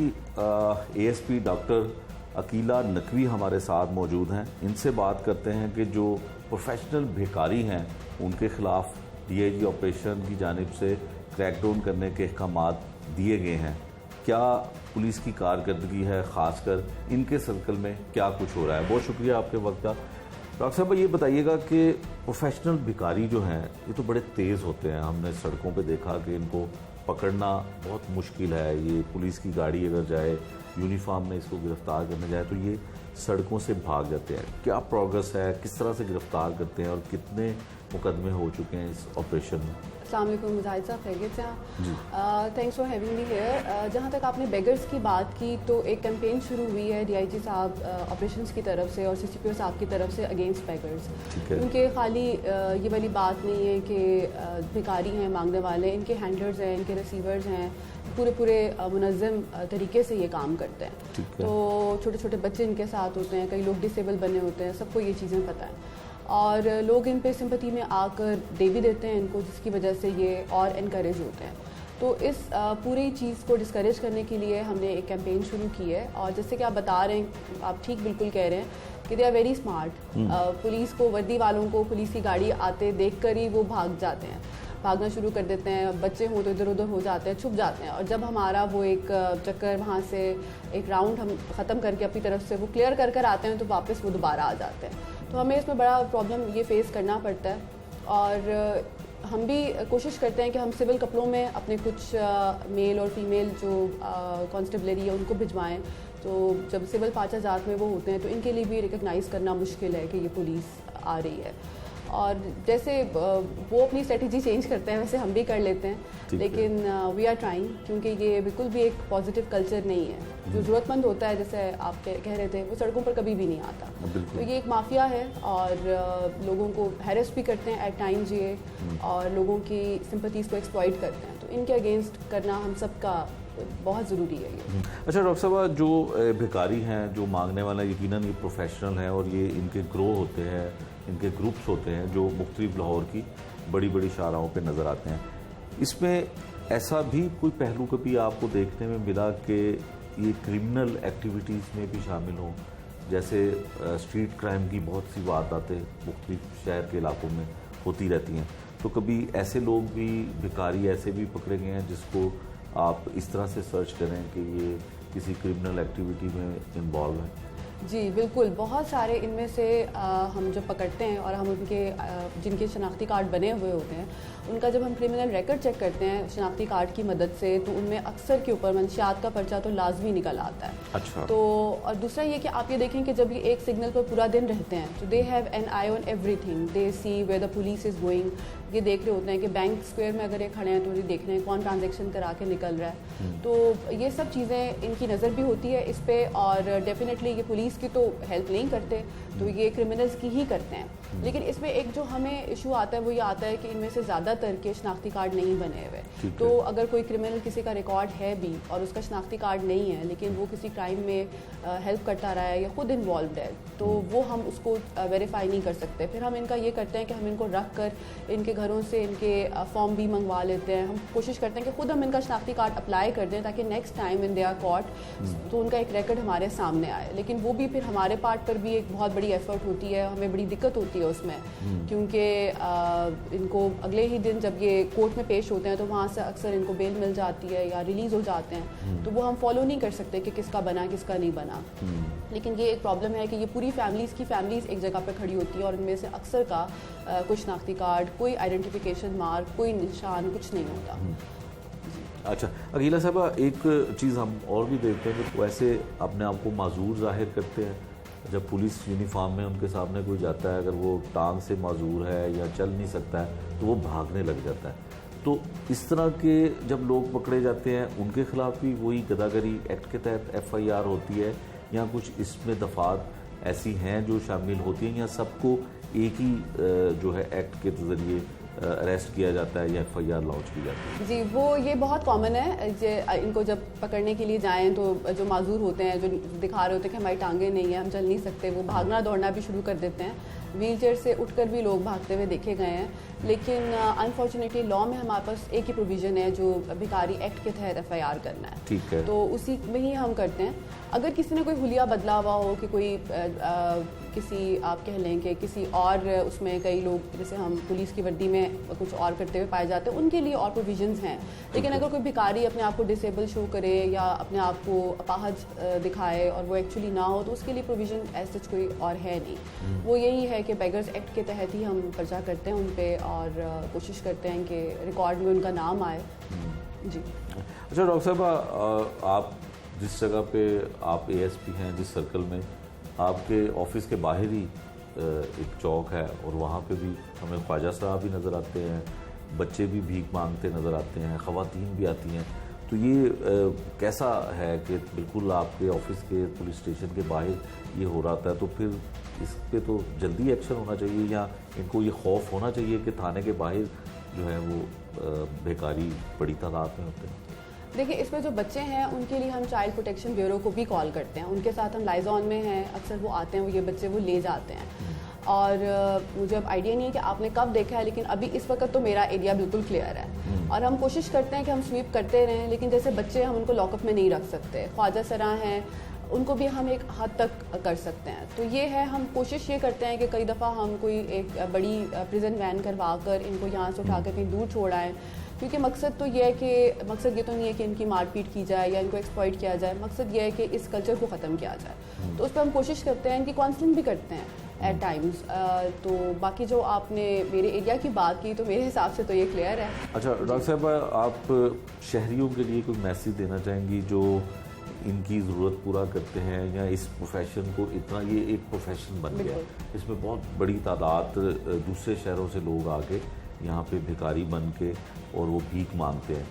एएसपी डॉक्टर अकीला नकवी हमारे साथ मौजूद हैं। इनसे बात करते हैं कि जो प्रोफेशनल भिखारी हैं उनके खिलाफ डीआईजी ऑपरेशन की जानिब से क्रैकडाउन करने के अहकामात दिए गए हैं। क्या पुलिस की कारकर्दगी है, ख़ासकर इनके सर्कल में क्या कुछ हो रहा है? बहुत शुक्रिया आपके वक्त का। डॉक्टर साहब ये बताइएगा कि प्रोफेशनल भिखारी जो हैं ये तो बड़े तेज़ होते हैं। हमने सड़कों पे देखा कि इनको पकड़ना बहुत मुश्किल है। ये पुलिस की गाड़ी अगर जाए यूनिफॉर्म में इसको गिरफ्तार करने जाए तो ये सड़कों से भाग जाते हैं। क्या प्रोग्रेस है, किस तरह से गिरफ्तार करते हैं और कितने मुकदमे हो चुके हैं इस ऑपरेशन में?
अस्सलाम वालेकुम जाहिद साहब, खैरियत से हैं? Thanks for having me here. जहाँ तक आपने बेगर्स की बात की तो एक कैंपेन शुरू हुई है डीआईजी साहब ऑपरेशंस की तरफ से और सीसीपीओ साहब की तरफ से अगेंस्ट बेगर्स। उनके खाली ये वाली बात नहीं है कि भिखारी हैं, मांगने वाले, इनके हैंडलर्स हैं, इनके रिसीवर्स हैं, पूरे मुनज़्ज़म तरीके से ये काम करते हैं। तो छोटे छोटे बच्चे इनके साथ होते हैं, कई लोग डिसेबल बने होते हैं, सबको ये चीज़ें पता है और लोग इन पे सिंपैथी में आकर दे भी देते हैं इनको, जिसकी वजह से ये और इनकरेज होते हैं। तो इस पूरी चीज़ को डिस्करेज करने के लिए हमने एक कैंपेन शुरू की है और जैसे कि आप बता रहे हैं, आप ठीक बिल्कुल कह रहे हैं कि they are very smart. Police को, वर्दी वालों को पुलिस की गाड़ी आते देख कर ही वो भाग जाते हैं, भागना शुरू कर देते हैं। बच्चे हों तो इधर उधर हो जाते हैं, छुप जाते हैं और जब हमारा वो एक चक्कर वहाँ से एक राउंड हम ख़त्म करके अपनी तरफ से वो क्लियर कर कर आते हैं तो वापस वो दोबारा आ जाते हैं। तो हमें इसमें बड़ा प्रॉब्लम ये फेस करना पड़ता है और हम भी कोशिश करते हैं कि हम सिविल कपड़ों में अपने कुछ मेल और फीमेल जो कांस्टेबलरी है उनको भिजवाएं। तो जब सिविल पाचा जात में वो होते हैं तो इनके लिए भी रिकग्नाइज़ करना मुश्किल है कि ये पुलिस आ रही है और जैसे वो अपनी स्ट्रेटजी चेंज करते हैं वैसे हम भी कर लेते हैं, लेकिन वी आर ट्राइंग, क्योंकि ये बिल्कुल भी एक पॉजिटिव कल्चर नहीं है। जो ज़रूरतमंद होता है, जैसे आप कह रहे थे, वो सड़कों पर कभी भी नहीं आता। तो ये एक माफिया है और लोगों को हैरेस भी करते हैं एट टाइम्स ये और लोगों की सिंपैथीज़ को एक्सप्लॉइट करते हैं। तो इनके अगेंस्ट करना हम सबका बहुत ज़रूरी है ये।
अच्छा डॉक्टर साहब, जो भिखारी हैं, जो मांगने वाला, यकीनन ये प्रोफेशनल हैं और ये इनके ग्रोह होते हैं, इनके ग्रुप्स होते हैं जो मुख्तलिफ लाहौर की बड़ी बड़ी शाहराहों पे नज़र आते हैं। इसमें ऐसा भी कोई पहलू कभी आपको देखने में मिला कि ये क्रिमिनल एक्टिविटीज़ में भी शामिल हों? जैसे स्ट्रीट क्राइम की बहुत सी वारदातें मुख्तलिफ शहर के इलाकों में होती रहती हैं, तो कभी ऐसे लोग भी, भिखारी ऐसे भी पकड़े गए हैं जिसको आप इस तरह से सर्च करें कि ये किसी क्रिमिनल एक्टिविटी में इन्वॉल्व है?
जी बिल्कुल, बहुत सारे इनमें से हम जब पकड़ते हैं और हम उनके जिनके शनाख्ती कार्ड बने हुए होते हैं उनका जब हम क्रिमिनल रिकॉर्ड चेक करते हैं शनाख्ती कार्ड की मदद से, तो उनमें अक्सर के ऊपर मंशियात का पर्चा तो लाजमी निकल आता है।
अच्छा।
तो और दूसरा ये कि आप ये देखें कि जब ये एक सिग्नल पर पूरा दिन रहते हैं तो they have an eye on everything, they see where the police is going. ये देख रहे होते हैं कि बैंक स्क्वायर में अगर ये खड़े हैं तो ये देख रहे हैं कौन ट्रांजैक्शन करा के निकल रहा है। तो ये सब चीज़ें इनकी नज़र भी होती है इस पर और डेफिनेटली ये पुलिस की तो हेल्प नहीं करते, तो ये क्रिमिनल्स की ही करते हैं। लेकिन इसमें एक जो हमें इशू आता है वो ये आता है कि इनमें से ज़्यादातर के शनाख्ती कार्ड नहीं बने हुए। तो अगर कोई क्रिमिनल किसी का रिकॉर्ड है भी और उसका शनाख्ती कार्ड नहीं है लेकिन वो किसी क्राइम में हेल्प करता रहा है या खुद इन्वॉल्व है, तो वो हम उसको वेरीफाई नहीं कर सकते। फिर हम इनका ये करते हैं कि हम इनको रख कर इनके घरों से इनके फॉर्म भी मंगवा लेते हैं। हम कोशिश करते हैं कि खुद हम इनका शनाख्ती कार्ड अप्लाई कर दें ताकि next time in they are caught तो उनका एक रिकॉर्ड हमारे सामने आए। लेकिन वो भी फिर हमारे पार्ट पर भी एक बहुत बड़ी एफर्ट होती है, हमें बड़ी दिक्कत होती है उसमें, क्योंकि इनको अगले ही दिन जब ये कोर्ट में पेश होते हैं तो वहाँ से अक्सर इनको बेल मिल जाती है या रिलीज़ हो जाते हैं, तो वो हम फॉलो नहीं कर सकते कि किसका बना किसका नहीं बना। लेकिन ये एक प्रॉब्लम है कि ये पूरी फैमिलीज़ एक जगह पर खड़ी होती है और इनमें से अक्सर का कोई शनाख्ती कार्ड, कोई आइडेंटिफिकेशन मार्क, कोई निशान, कुछ नहीं होता।
अच्छा अकीला साहब, एक चीज़ हम और भी देखते हैं कि वो ऐसे अपने आप को माजूर जाहिर करते हैं जब पुलिस यूनिफॉर्म में उनके सामने कोई जाता है, अगर वो टांग से माजूर है या चल नहीं सकता है तो वो भागने लग जाता है। तो इस तरह के जब लोग पकड़े जाते हैं उनके खिलाफ भी वही गदागरी एक्ट के तहत FIR होती है या कुछ इसमें दफात ऐसी हैं जो शामिल होती हैं या सबको एक ही जो है एक्ट के ज़रिए अरेस्ट किया जाता है या FIR लॉन्च की जाती है?
जी वो ये बहुत कॉमन है। इनको जब पकड़ने के लिए जाएं तो जो माजूर होते हैं, जो दिखा रहे होते हैं कि हमारी टांगें नहीं है, हम चल नहीं सकते, वो भागना दौड़ना भी शुरू कर देते हैं। व्हीलचेयर से उठकर भी लोग भागते हुए देखे गए हैं। लेकिन अनफॉर्चुनेटली लॉ में हमारे पास एक ही प्रोविज़न है जो भिखारी एक्ट के तहत FIR करना है।
ठीक है, तो
उसी में ही हम करते हैं। अगर किसी ने कोई हुलिया बदला हुआ हो कि कोई किसी आप कह लें कि किसी और उसमें कई लोग जैसे हम पुलिस की वर्दी में कुछ और करते हुए पाए जाते हैं, उनके लिए और प्रोविजंस हैं। लेकिन अगर कोई भिखारी अपने आप को डिसेबल शो करे या अपने आप को अपाहज दिखाए और वो एक्चुअली ना हो, तो उसके लिए प्रोविज़न ऐसा कोई और है नहीं। वो यही है कि बेगर्स एक्ट के तहत ही हम पर्चा करते हैं उन पर और कोशिश करते हैं कि रिकॉर्ड में उनका नाम आए। जी
अच्छा डॉक्टर साहब, आप जिस जगह पे आप ASP हैं, जिस सर्कल में, आपके ऑफिस के बाहर ही एक चौक है और वहाँ पे भी हमें ख्वाजा साहब भी नज़र आते हैं, बच्चे भी भीख मांगते नज़र आते हैं, ख़वातीन भी आती हैं। तो ये कैसा है कि बिल्कुल आपके ऑफिस के पुलिस स्टेशन के बाहर ये हो रहा था, तो फिर इस पे तो जल्दी एक्शन होना चाहिए या इनको ये खौफ होना चाहिए कि थाने के बाहर जो है वो बेकारी बड़ी तादाद में होते हैं?
देखिए, इसमें जो बच्चे हैं उनके लिए हम चाइल्ड प्रोटेक्शन ब्यूरो को भी कॉल करते हैं, उनके साथ हम लाइजॉन में हैं, अक्सर वो आते हैं, वो ये बच्चे वो ले जाते हैं। और मुझे अब आइडिया नहीं है कि आपने कब देखा है, लेकिन अभी इस वक्त तो मेरा एरिया बिल्कुल क्लियर है और हम कोशिश करते हैं कि हम स्वीप करते रहें, लेकिन जैसे बच्चे हम उनको लॉकअप में नहीं रख सकते। ख्वाजा सरा हैं, उनको भी हम एक हद तक कर सकते हैं। तो ये है, हम कोशिश ये करते हैं कि कई दफ़ा हम कोई एक बड़ी प्रिजन वैन करवा कर इनको यहाँ से उठा कर कहीं दूर छोड़ आएँ, क्योंकि मकसद तो ये है कि मकसद ये तो नहीं है कि इनकी मारपीट की जाए या इनको एक्सप्लॉइट किया जाए, मकसद ये है कि इस कल्चर को ख़त्म किया जाए। तो उस पर हम कोशिश करते हैं, इनकी काउंसलिंग भी करते हैं एट टाइम्स। तो बाकी जो आपने मेरे एरिया की बात की, तो मेरे हिसाब से तो ये क्लियर है।
अच्छा डॉक्टर साहब, आप शहरियों के लिए कोई मैसेज देना चाहेंगी जो इनकी ज़रूरत पूरा करते हैं या इस प्रोफेशन को इतना, ये एक प्रोफेशन बन गया, इसमें बहुत बड़ी तादाद दूसरे शहरों से लोग आके यहाँ पे भिखारी बन के और वो भीख मांगते हैं।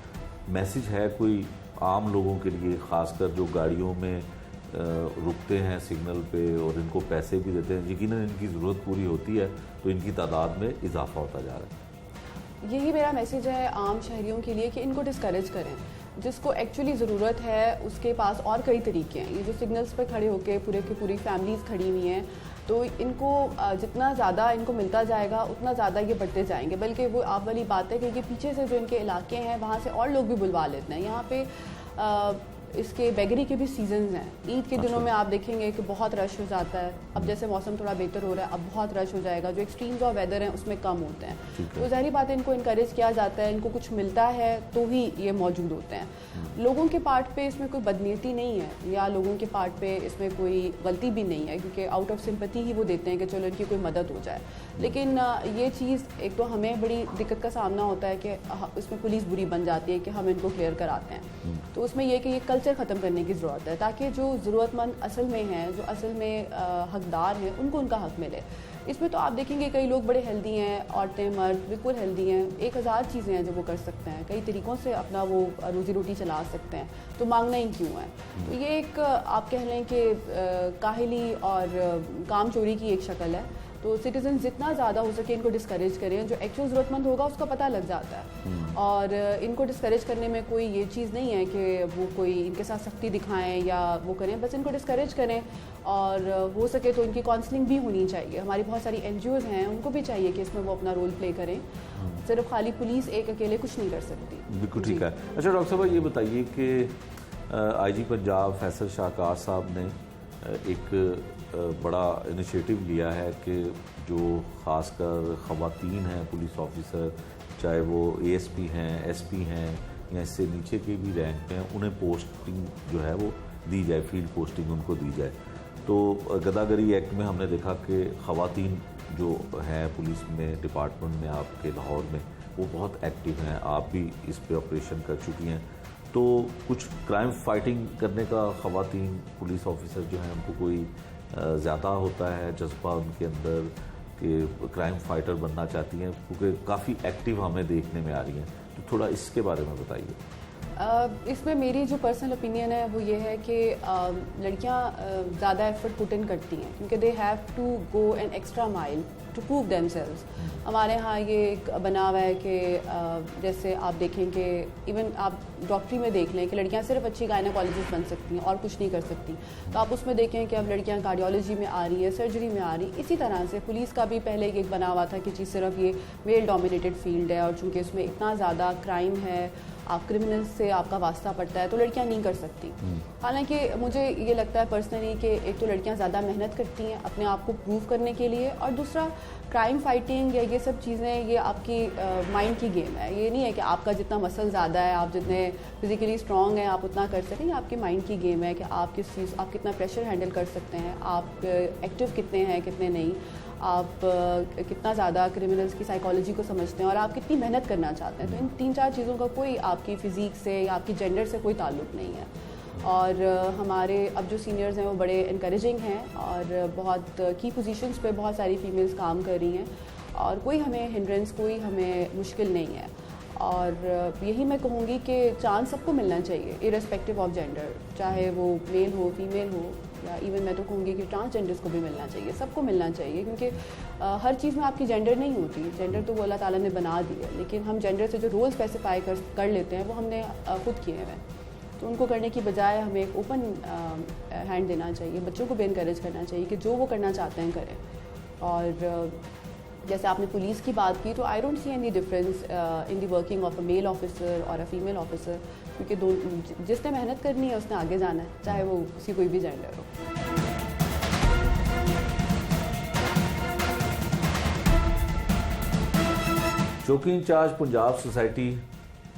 मैसेज है कोई आम लोगों के लिए, ख़ासकर जो गाड़ियों में रुकते हैं सिग्नल पे और इनको पैसे भी देते हैं, यकीनन इनकी ज़रूरत पूरी होती है तो इनकी तादाद में इजाफा होता जा रहा है।
यही मेरा मैसेज है आम शहरियों के लिए कि इनको डिस्करेज करें। जिसको एक्चुअली ज़रूरत है उसके पास और कई तरीके हैं। ये जो सिग्नल्स पर खड़े होकर पूरे की पूरी फैमिलीज़ खड़ी हुई हैं, तो इनको जितना ज़्यादा इनको मिलता जाएगा उतना ज़्यादा ये बढ़ते जाएंगे। बल्कि वो आप वाली बात है कि ये पीछे से जो इनके इलाके हैं वहाँ से और लोग भी बुलवा लेते हैं। यहाँ पे इसके बेगरी के भी सीजन्स हैं। ईद के दिनों में आप देखेंगे कि बहुत रश हो जाता है। अब जैसे मौसम थोड़ा बेहतर हो रहा है, अब बहुत रश हो जाएगा। जो एक्सट्रीम्स ऑफ वेदर हैं उसमें कम होते हैं। तो ज़ाहिर बात है इनको इनकरेज किया जाता है, इनको कुछ मिलता है तो ही ये मौजूद होते हैं। लोगों के पार्ट पे इसमें कोई बदनीयती नहीं है या लोगों के पार्ट पे इसमें कोई गलती भी नहीं है, क्योंकि आउट ऑफ सिंपैथी ही वो देते हैं कि चलो इनकी कोई मदद हो जाए। लेकिन ये चीज़ एक तो हमें बड़ी दिक्कत का सामना होता है कि इसमें पुलिस बुरी बन जाती है कि हम इनको क्लियर कराते हैं। तो उसमें यह कि ये कल्चर ख़त्म करने की ज़रूरत है, ताकि जो ज़रूरतमंद असल में हैं, जो असल में हकदार हैं, उनको उनका हक मिले। इसमें तो आप देखेंगे कई लोग बड़े हेल्दी हैं, औरतें मर्द बिल्कुल हेल्दी हैं, 1000 चीज़ें हैं जो वो कर सकते हैं, कई तरीक़ों से अपना वो रोज़ी रोटी चला सकते हैं, तो मांगना ही क्यों है। तो ये एक आप कह लें कि काहिली और काम चोरी की एक शक्ल है। तो सिटीजन जितना ज़्यादा हो सके इनको डिस्करेज करें। जो एक्चुअल ज़रूरतमंद होगा उसका पता लग जाता है, और इनको डिस्करेज करने में कोई ये चीज़ नहीं है कि वो कोई इनके साथ सख्ती दिखाएं या वो करें। बस इनको डिस्करेज करें, और हो सके तो इनकी काउंसलिंग भी होनी चाहिए। हमारी बहुत सारी NGOs हैं, उनको भी चाहिए कि इसमें वो अपना रोल प्ले करें। सिर्फ खाली पुलिस एक अकेले कुछ नहीं कर सकती।
बिल्कुल ठीक है। अच्छा डॉक्टर साहब, ये बताइए कि IG पंजाब फैसल शाहकार साहब ने एक बड़ा इनिशिएटिव लिया है कि जो ख़ासकर ख़वातीन हैं पुलिस ऑफिसर, चाहे वो ASP हैं, SP हैं या इससे नीचे के भी रैंक पे हैं, उन्हें पोस्टिंग जो है वो दी जाए, फील्ड पोस्टिंग उनको दी जाए। तो गदागरी एक्ट में हमने देखा कि ख़वातीन जो हैं पुलिस में, डिपार्टमेंट में आपके लाहौर में, वो बहुत एक्टिव हैं। आप भी इस पे ऑपरेशन कर चुकी हैं, तो कुछ क्राइम फाइटिंग करने का ख़वातीन पुलिस ऑफिसर जो हैं उनको कोई ज़्यादा होता है जज्बा उनके अंदर कि क्राइम फाइटर बनना चाहती हैं, क्योंकि काफ़ी एक्टिव हमें देखने में आ रही हैं, तो थोड़ा इसके बारे में बताइए।
इसमें मेरी जो पर्सनल ओपिनियन है वो ये है कि लड़कियां ज़्यादा एफर्ट पुट इन करती हैं, क्योंकि they have to go an extra mile to prove themselves. हमारे यहाँ ये एक बना हुआ है कि जैसे आप देखें कि इवन आप डॉक्टरी में देख लें कि लड़कियां सिर्फ अच्छी गायनेकोलॉजिस्ट बन सकती हैं और कुछ नहीं कर सकती। तो आप उसमें देखें कि अब लड़कियां कार्डियोलॉजी में आ रही है, सर्जरी में आ रही। इसी तरह से पुलिस का भी पहले एक बना हुआ था कि जी सिर्फ ये मेल डोमिनेटेड फील्ड है, और चूँकि इसमें इतना ज़्यादा क्राइम है, आप क्रिमिनल्स से आपका वास्ता पड़ता है, तो लड़कियां नहीं कर सकती। हालांकि मुझे ये लगता है पर्सनली कि एक तो लड़कियां ज़्यादा मेहनत करती हैं अपने आप को प्रूव करने के लिए, और दूसरा क्राइम फाइटिंग या ये सब चीज़ें ये आपकी माइंड की गेम है। ये नहीं है कि आपका जितना मसल ज़्यादा है, आप जितने फिजिकली स्ट्रॉन्ग हैं आप उतना कर सकें। ये आपकी माइंड की गेम है कि आप किस चीज़, आप कितना प्रेशर हैंडल कर सकते हैं, आप एक्टिव कितने हैं कितने नहीं, आप कितना ज़्यादा क्रिमिनल्स की साइकोलॉजी को समझते हैं, और आप कितनी मेहनत करना चाहते हैं। तो इन 3-4 चीज़ों का कोई आपकी फ़िज़ीक से या आपकी जेंडर से कोई ताल्लुक़ नहीं है। और हमारे अब जो सीनियर्स हैं वो बड़े इनकरेजिंग हैं और बहुत की पोजीशंस पे बहुत सारी फीमेल्स काम कर रही हैं और कोई हमें हिंड्रेंस, कोई हमें मुश्किल नहीं है। और यही मैं कहूँगी कि चांस सबको मिलना चाहिए इररिस्पेक्टिव ऑफ जेंडर, चाहे वो मेल हो, फीमेल हो, या इवन मैं तो कहूँगी कि ट्रांसजेंडर्स को भी मिलना चाहिए, सबको मिलना चाहिए, क्योंकि हर चीज़ में आपकी जेंडर नहीं होती। जेंडर तो वो अल्लाह ताला ने बना दी है, लेकिन हम जेंडर से जो रोल स्पेसिफाई कर लेते हैं वो हमने खुद किए हैं। तो उनको करने की बजाय हमें एक ओपन हैंड देना चाहिए, बच्चों को भी इनकरेज करना चाहिए कि जो वो करना चाहते हैं करें। और जैसे आपने पुलिस की बात की, तो I don't see any difference in the working of a male officer और अ फीमेल ऑफिसर, क्योंकि जिसने मेहनत करनी है उसने आगे जाना है, चाहे वो किसी कोई भी जेंडर हो।
चौकी इंचार्ज पंजाब सोसाइटी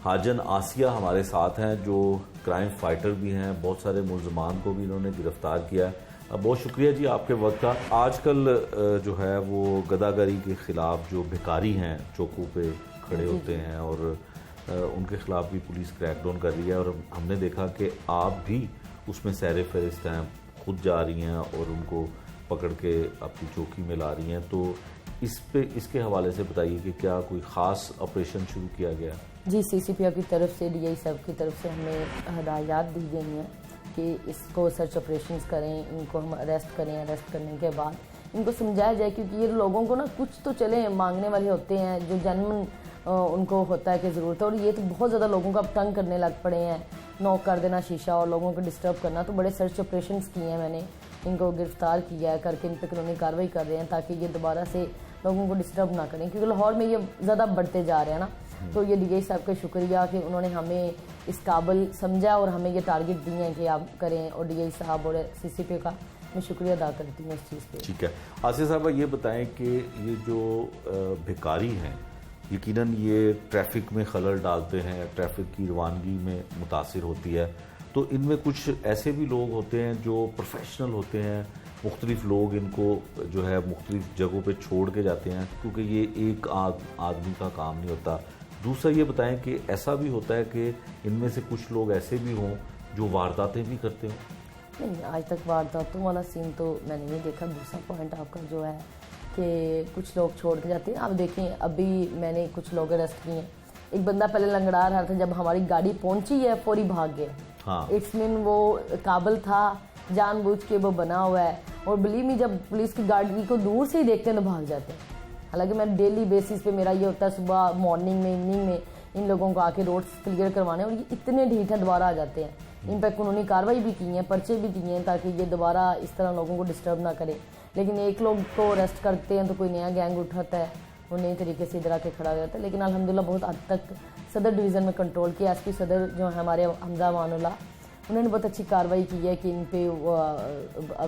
हाजन आसिया हमारे साथ हैं, जो क्राइम फाइटर भी हैं। बहुत सारे मुलजमान को भी इन्होंने गिरफ्तार किया है। बहुत शुक्रिया जी आपके वक्त का। आजकल जो है वो गदागरी के ख़िलाफ़ जो भिखारी हैं चौकों पे खड़े होते हैं और उनके ख़िलाफ़ भी पुलिस क्रैकडाउन कर रही है, और हमने देखा कि आप भी उसमें सैर फहरिस्त हैं, खुद जा रही हैं और उनको पकड़ के अपनी चौकी में ला रही हैं। तो इसके हवाले से बताइए कि क्या कोई ख़ास ऑपरेशन शुरू किया गया?
जी, CCPO की तरफ से, DI साहब की तरफ से हमें हदायत दी गई हैं कि इसको सर्च ऑपरेशंस करें, इनको हम अरेस्ट करें। अरेस्ट करने के बाद इनको समझाया जाए, क्योंकि ये लोगों को ना कुछ तो चले मांगने वाले होते हैं जो जन्म उनको होता है कि ज़रूरत है, और ये तो बहुत ज़्यादा लोगों को अब तंग करने लग पड़े हैं, नॉक कर देना शीशा और लोगों को डिस्टर्ब करना। तो बड़े सर्च ऑपरेशंस किए हैं मैंने, इनको गिरफ्तार किया है, करके इन पर कानूनी कार्रवाई कर रहे हैं ताकि ये दोबारा से लोगों को डिस्टर्ब ना करें, क्योंकि लाहौर में ये ज़्यादा बढ़ते जा रहे हैं ना। तो ये DI साहब का शुक्रिया कि उन्होंने हमें इस काबिल समझा और हमें ये टारगेट दिए हैं कि आप करें, और DI साहब और CCPO का मैं शुक्रिया अदा करती हूँ इस चीज़ पे।
ठीक है आसिया साहब, ये बताएं कि ये जो भिखारी हैं यकीनन ये ट्रैफिक में खलल डालते हैं, ट्रैफिक की रवानगी में मुतासिर होती है, तो इनमें कुछ ऐसे भी लोग होते हैं जो प्रोफेशनल होते हैं, मुख्तलिफ लोग इनको जो है मुख्तलिफ जगहों पे छोड़ के जाते हैं, क्योंकि ये एक आदमी का काम नहीं होता। दूसरा ये बताएं कि ऐसा भी होता है कि इनमें से कुछ लोग ऐसे भी हों जो वारदातें भी करते हों?
नहीं, आज तक वारदातों वाला सीन तो मैंने नहीं देखा। दूसरा पॉइंट आपका जो है कि कुछ लोग छोड़ के जाते हैं, आप देखें अभी मैंने कुछ लोग अरेस्ट किए हैं। एक बंदा पहले लंगड़ा रहा था, जब हमारी गाड़ी पहुंची है फौरी भाग गया।
हाँ।
इट्स मीन वो काबिल था, जानबूझ के वो बना हुआ है, और बिलीव मी जब पुलिस की गाड़ी को दूर से ही देखते हैं तो भाग जाते हैं। हालांकि मैं डेली बेसिस पे मेरा ये होता है सुबह मॉर्निंग में, इवनिंग में इन लोगों को आके रोड्स क्लियर करवाने, और ये इतने ढीठ हैं दोबारा आ जाते हैं। इन पर कानूनी कार्रवाई भी की है, पर्चे भी दिए हैं ताकि ये दोबारा इस तरह लोगों को डिस्टर्ब ना करे। लेकिन एक लोग को अरेस्ट करते हैं तो कोई नया गैंग उठाता है, वो नई तरीके से इधर आके खड़ा हो जाता है। लेकिन अल्हम्दुलिल्लाह बहुत हद तक सदर डिवीज़न में कंट्रोल किया। SP सदर जो है हमारे हमजा अमानुल्लाह, उन्होंने बहुत अच्छी कार्रवाई की है कि इन पे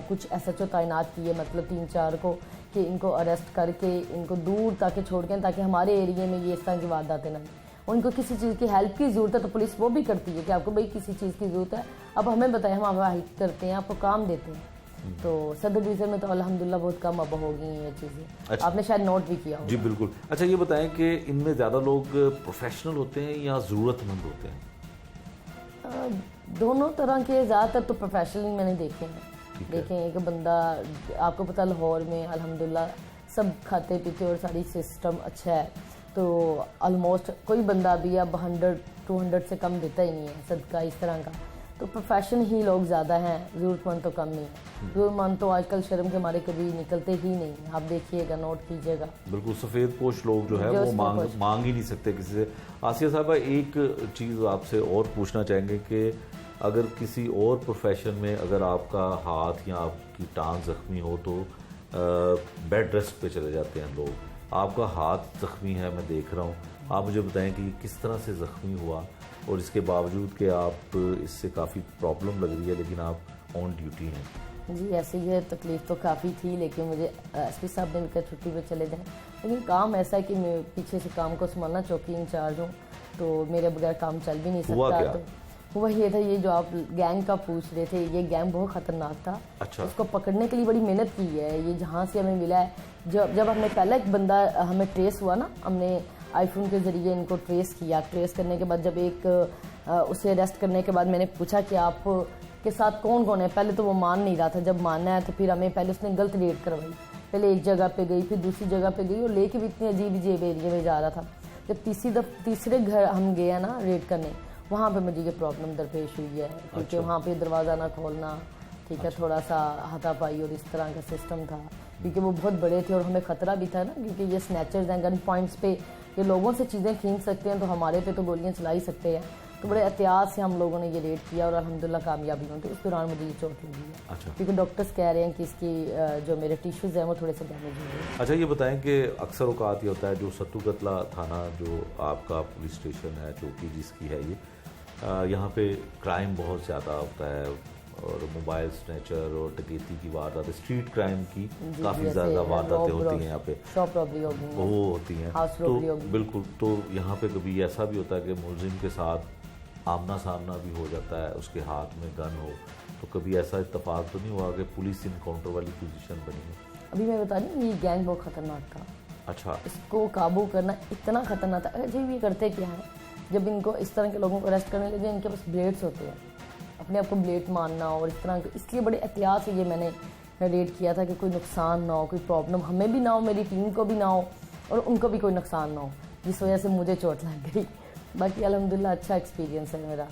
कुछ SHO तैनात किए, मतलब 3-4 को, कि इनको अरेस्ट करके इनको दूर ताकि छोड़ के, ताकि हमारे एरिया में ये इस तरह की वारदातें ना। उनको किसी चीज़ की हेल्प की ज़रूरत है तो पुलिस वो भी करती है कि आपको भाई किसी चीज़ की ज़रूरत है, अब हमें बताएं, हम आपको हेल्प करते हैं, आपको काम देते हैं। तो सदर डिवीज़न में तो अल्हम्दुलिल्लाह बहुत कम अब हो गई हैं ये चीज़ें।
अच्छा।
आपने शायद नोट भी किया होगा।
जी बिल्कुल। अच्छा ये बताएं कि इनमें ज़्यादा लोग प्रोफेशनल होते हैं या ज़रूरतमंद होते हैं?
दोनों तरह के, ज़्यादातर तो प्रोफेशनल मैंने देखे हैं। देखें एक बंदा, आपको पता लाहौर में अल्हम्दुलिल्लाह सब खाते पीते और सारी सिस्टम अच्छा है, तो ऑलमोस्ट कोई बंदा भी अब 100-200 से कम देता ही नहीं है सदका इस तरह का। तो प्रोफेशन ही लोग ज़्यादा हैं, ज़रूरतमंद तो कम नहीं है। ज़रूरतमंद तो आजकल शर्म के मारे कभी निकलते ही नहीं हैं, आप देखिएगा, नोट कीजिएगा।
बिल्कुल, सफ़ेद पोश लोग जो है वो मांग ही नहीं सकते किसी से। आसिया साहबा, एक चीज़ आपसे और पूछना चाहेंगे कि अगर किसी और प्रोफेशन में अगर आपका हाथ या आपकी टांग ज़ख्मी हो तो बेड रेस्ट पे चले जाते हैं लोग, आपका हाथ ज़ख्मी है, मैं देख रहा हूँ, आप मुझे बताएं कि किस तरह से ज़ख्मी हुआ, और इसके बावजूद कि आप इससे काफ़ी प्रॉब्लम लग रही है लेकिन आप ऑन ड्यूटी हैं।
जी ऐसे ही है, तकलीफ़ तो काफ़ी थी, लेकिन मुझे SP साहब ने भी कहा छुट्टी पे चले जाएं, लेकिन काम ऐसा है कि मैं पीछे से काम को संभालना, चौकी इंचार्ज हूँ, तो मेरे बगैर काम चल भी नहीं सकता। तो हुआ ये था, ये जो आप गैंग का पूछ रहे थे, ये गैंग बहुत ख़तरनाक था।
अच्छा।
उसको पकड़ने के लिए बड़ी मेहनत की है। ये जहाँ से हमें मिला है, जब हमने पहला एक बंदा हमें ट्रेस हुआ ना, हमने आईफोन के ज़रिए इनको ट्रेस किया। ट्रेस करने के बाद जब उसे अरेस्ट करने के बाद मैंने पूछा कि आप के साथ कौन कौन है, पहले तो वो मान नहीं रहा था। जब मानना है तो फिर हमें पहले उसने गलत रेड करवाई, पहले एक जगह पे गई फिर दूसरी जगह पे गई और लेके भी इतनी अजीब एरिया में जा रहा था। जब तीसरे घर हम गए ना रेड करने, वहाँ पे मुझे ये प्रॉब्लम दरपेश हुई है, क्योंकि वहाँ पे दरवाज़ा ना खोलना, ठीक है, थोड़ा सा हाथापाई और इस तरह का सिस्टम था, क्योंकि वो बहुत बड़े थे और हमें ख़तरा भी था ना, क्योंकि ये स्नैचर्स हैं, गन पॉइंट्स पे ये लोगों से चीज़ें खींच सकते हैं, तो हमारे पे तो गोलियाँ चला ही सकते हैं। तो बड़े एहतियात से हम लोगों ने ये रेड किया और अल्हम्दुलिल्लाह कामयाबी हुई। तो उस दौरान मुझे ये चोट लगी है।
अच्छा।
क्योंकि डॉक्टर्स कह रहे हैं कि इसकी जो मेरे टिश्यूज़ हैं वो थोड़े से डैमेज हुए हैं।
अच्छा, ये बताएं कि अक्सर औकात ये होता है जो सत्तू कतला थाना जो आपका पुलिस स्टेशन है, चौकी जिसकी है ये, यहाँ पे क्राइम बहुत ज़्यादा होता है और मोबाइल स्नैचर और डकैती की वारदात, स्ट्रीट क्राइम की काफ़ी ज़्यादा वारदातें होती हैं यहाँ पे,
शॉप रॉबरी हो गई,
वो होती हैं,
हाउस
तो
रॉबरी हो गई।
बिल्कुल। तो यहाँ पे कभी ऐसा भी होता है कि मुलजिम के साथ आमना सामना भी हो जाता है, उसके हाथ में गन हो, तो कभी ऐसा इत्तेफाक तो नहीं हुआ कि पुलिस इनकाउंटर वाली पोजीशन बनी हो?
अभी मैं बता रही हूँ ये गैंग बहुत ख़तरनाक था।
अच्छा।
इसको काबू करना इतना ख़तरनाक था। अच्छा, ये करते क्या है, जब इनको इस तरह के लोगों को अरेस्ट करने लगे, इनके पास ब्लेड्स होते हैं, अपने आप को ब्लेड मारना और इस तरह के, इसलिए बड़े एहतियात से ये मैंने रेड किया था कि कोई नुकसान ना हो, कोई प्रॉब्लम हमें भी ना हो, मेरी टीम को भी ना हो और उनको भी कोई नुकसान ना हो, जिस वजह से मुझे चोट लग गई। बाकी अल्हम्दुलिल्लाह अच्छा एक्सपीरियंस है मेरा।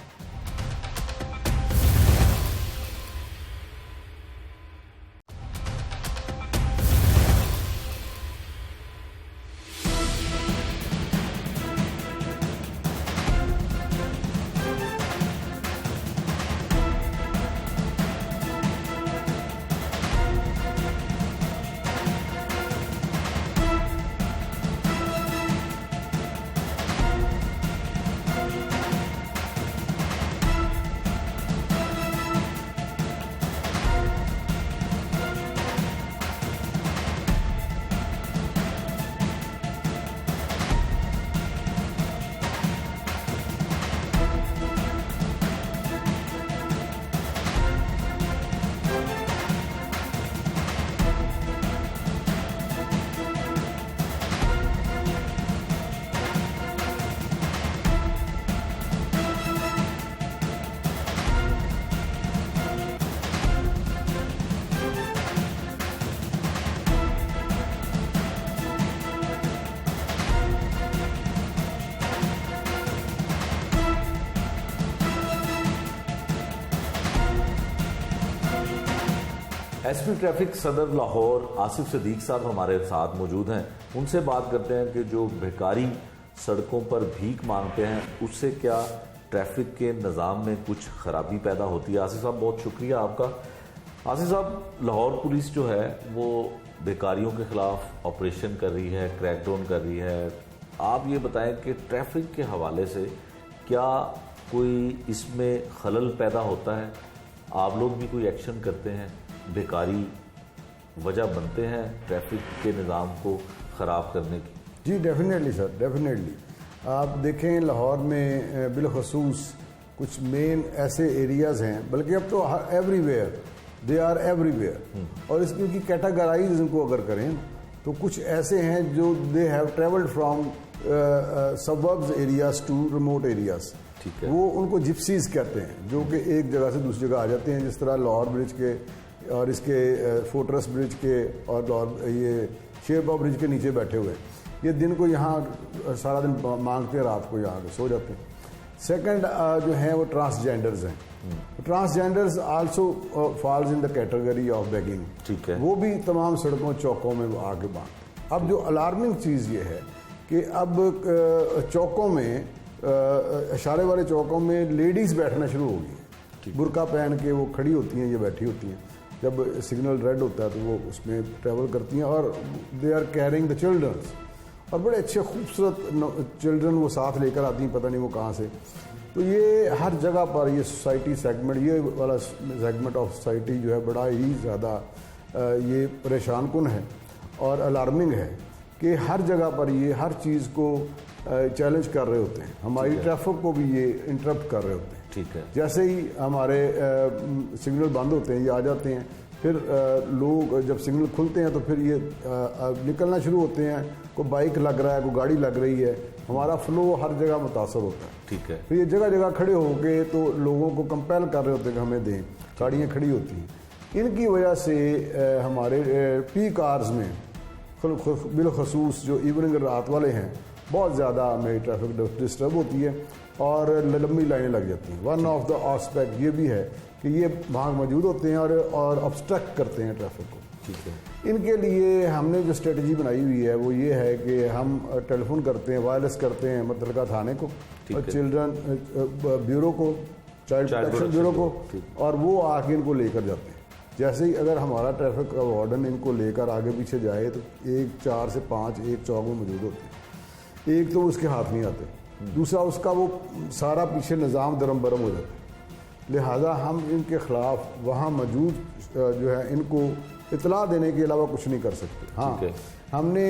एसपी ट्रैफिक सदर लाहौर आसिफ सदीक साहब हमारे साथ मौजूद हैं। उनसे बात करते हैं कि जो भिखारी सड़कों पर भीख मांगते हैं उससे क्या ट्रैफिक के निज़ाम में कुछ खराबी पैदा होती है। आसिफ साहब बहुत शुक्रिया आपका। आसिफ साहब, लाहौर पुलिस जो है वो भिखारियों के खिलाफ ऑपरेशन कर रही है, क्रैकडाउन कर रही है। आप ये बताएं कि ट्रैफिक के हवाले से क्या कोई इसमें खलल पैदा होता है? आप लोग भी कोई एक्शन करते हैं? भिखारी वजह बनते हैं ट्रैफिक के निज़ाम को ख़राब करने की?
जी डेफिनेटली सर, डेफिनेटली। आप देखें लाहौर में बिलखसूस कुछ मेन ऐसे एरियाज़ हैं, बल्कि अब तो एवरीवेयर, दे आर एवरीवेयर, और इसकी उनकी कैटेगराइज इनको अगर करें तो कुछ ऐसे हैं जो they have travelled from suburbs areas to remote areas.
ठीक है।
वो उनको जिप्सीज कहते हैं, जो कि एक जगह से दूसरी जगह आ जाते हैं, जिस तरह लाहौर ब्रिज के और इसके फोर्ट्रेस ब्रिज के और लाहौर ये शेरबाग ब्रिज के नीचे बैठे हुए, ये दिन को यहाँ सारा दिन मांगते हैं, रात को यहाँ सो जाते हैं। सेकंड जो हैं वो ट्रांसजेंडर्स हैं। Transgenders also falls in the category of begging.
ठीक है।
वो भी तमाम सड़कों चौकों में आगे बांधते। अब जो अलार्मिंग चीज़ ये है कि अब चौकों में इशारे वाले चौकों में लेडीज़ बैठना शुरू हो गई, बुर्का पहन के वो खड़ी होती हैं, ये बैठी होती हैं। जब सिग्नल रेड होता है तो वो उसमें ट्रैवल करती हैं और they are carrying the childrens, और बड़े अच्छे खूबसूरत चिल्ड्रन वो साथ लेकर आती हैं, पता नहीं वो कहाँ से। तो ये हर जगह पर ये सोसाइटी सेगमेंट, ये वाला सेगमेंट ऑफ सोसाइटी जो है बड़ा ही ज़्यादा ये परेशान कुन है और अलार्मिंग है कि हर जगह पर ये हर चीज़ को चैलेंज कर रहे होते हैं, हमारी ट्रैफिक को भी ये इंटरप्ट कर रहे होते हैं।
ठीक है।
जैसे ही हमारे सिग्नल बंद होते हैं, ये आ जाते हैं, फिर लोग जब सिग्नल खुलते हैं तो फिर ये निकलना शुरू होते हैं, कोई बाइक लग रहा है, कोई गाड़ी लग रही है, हमारा फ्लो हर जगह मुतासर होता है।
ठीक है।
फिर ये जगह जगह खड़े होके तो लोगों को कंपेल कर रहे होते हैं कि हमें दें, गाड़ियाँ खड़ी होती हैं। इनकी वजह से हमारे पीक आवर्स में बिलखसूस जो इवनिंग रात वाले हैं बहुत ज़्यादा हमें ट्रैफिक डिस्टर्ब होती है और लंबी लाइनें लग जाती हैं। वन ऑफ द आस्पेक्ट ये भी है कि ये वहाँ मौजूद होते हैं और ऑब्स्ट्रक्ट करते हैं ट्रैफिक को।
ठीक है।
इनके लिए हमने जो स्ट्रेटजी बनाई हुई है वो ये है कि हम टेलीफोन करते हैं, वायरलेस करते हैं मुतलका थाने को और चिल्ड्रन ब्यूरो को, चाइल्ड प्रोटेक्शन ब्यूरो को, और वो आके इनको लेकर जाते हैं। जैसे ही अगर हमारा ट्रैफिक का वार्डन इनको लेकर आगे पीछे जाए तो 4 से 5 एक चौक में मौजूद होते हैं। एक तो उसके हाथ नहीं आते, दूसरा उसका वो सारा पीछे निज़ाम दरम बरम हो जाता है। लिहाजा हम इनके ख़िलाफ़ वहाँ मौजूद जो है इनको इतला देने के अलावा कुछ नहीं कर सकते। हाँ, हमने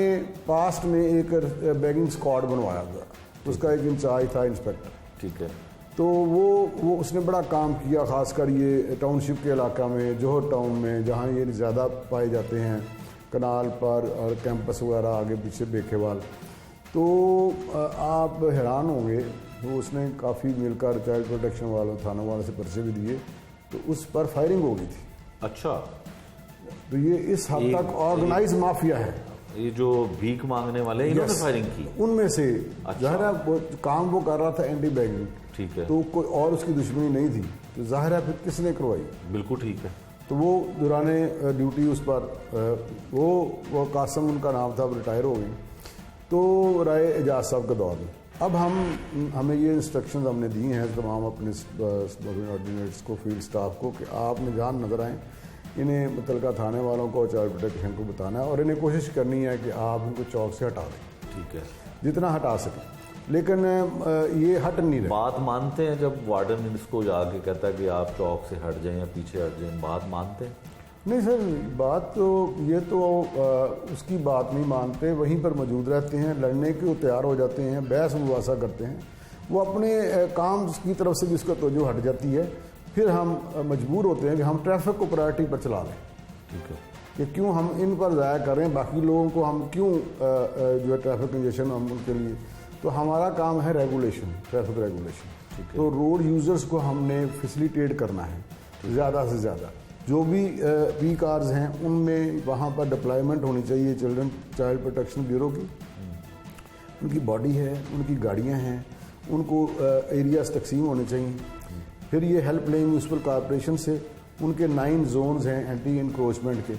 पास्ट में एक बैगिंग स्क्वाड बनवाया था, उसका एक इंचार्ज था इंस्पेक्टर। ठीक है। तो वो उसने बड़ा काम किया, ख़ासकर ये टाउनशिप के इलाका में, जोहर टाउन में, जहाँ ये ज़्यादा पाए जाते हैं, कनाल पर और कैंपस वगैरह आगे पीछे बेखेवाल। तो आप हैरान होंगे, तो उसने काफ़ी मिलकर चाइल्ड प्रोटेक्शन वालों, थानों वालों से पर्चे भी दिए, तो उस पर फायरिंग हो गई थी।
अच्छा।
तो ये इस हद तक ऑर्गेनाइज माफिया है।
ये जो भीख मांगने वाले हैं, इन्होंने फायरिंग की
उनमें से।
अच्छा।
ज़ाहिर है काम वो कर रहा था एंटी बैगिंग।
ठीक है।
तो कोई और उसकी दुश्मनी नहीं थी, तो ज़ाहिर है फिर किसने करवाई।
बिल्कुल ठीक है।
तो वो दौराने ड्यूटी उस पर वो कासम उनका नाम था, रिटायर हो गई। तो राय एजाज साहब के दौर में अब हमें ये इंस्ट्रक्शंस हमने दी हैं तमाम अपने ऑर्डिनेट्स को, फील्ड स्टाफ को, कि आपने जहाँ नज़र आएँ इन्हें मुतलका थाने वालों को, चाइल्ड प्रोटेक्शन को बताना है और इन्हें कोशिश करनी है कि आप इनको चौक से हटा दें। ठीक है। जितना हटा सकें, लेकिन ये हट नहीं रहे।
बात मानते हैं जब वार्डन इसको जाके कहता है कि आप चौक से हट जाएं या पीछे हट जाएं, बात मानते हैं?
नहीं सर, बात तो ये तो उसकी बात नहीं मानते, वहीं पर मौजूद रहते हैं, लड़ने के तैयार हो जाते हैं, बहस मुबासा करते हैं। वो अपने काम की तरफ से भी उसका तवज्जो हट जाती है, फिर हम मजबूर होते हैं कि हम ट्रैफिक को प्रायोरिटी पर चला लें। ठीक है। कि क्यों हम इन पर ज़ाया कर रहे हैं, बाकी लोगों को हम क्यों जो है ट्रैफिक कंजेशन हम उनके लिए। तो हमारा काम है रेगुलेशन, ट्रैफिक रेगुलेशन। तो रोड यूज़र्स को हमने फैसिलिटेट करना है ज़्यादा से ज़्यादा। जो भी पीक आवर्स हैं उनमें वहाँ पर डिप्लॉयमेंट होनी चाहिए चाइल्ड प्रोटेक्शन ब्यूरो की। उनकी बॉडी है, उनकी गाड़ियाँ हैं, उनको एरियाज तकसीम होने चाहिए। फिर ये हेल्पलाइन म्यूनसिपल कॉर्पोरेशन से उनके 9 जोन्स हैं एंटी इंक्रोचमेंट के,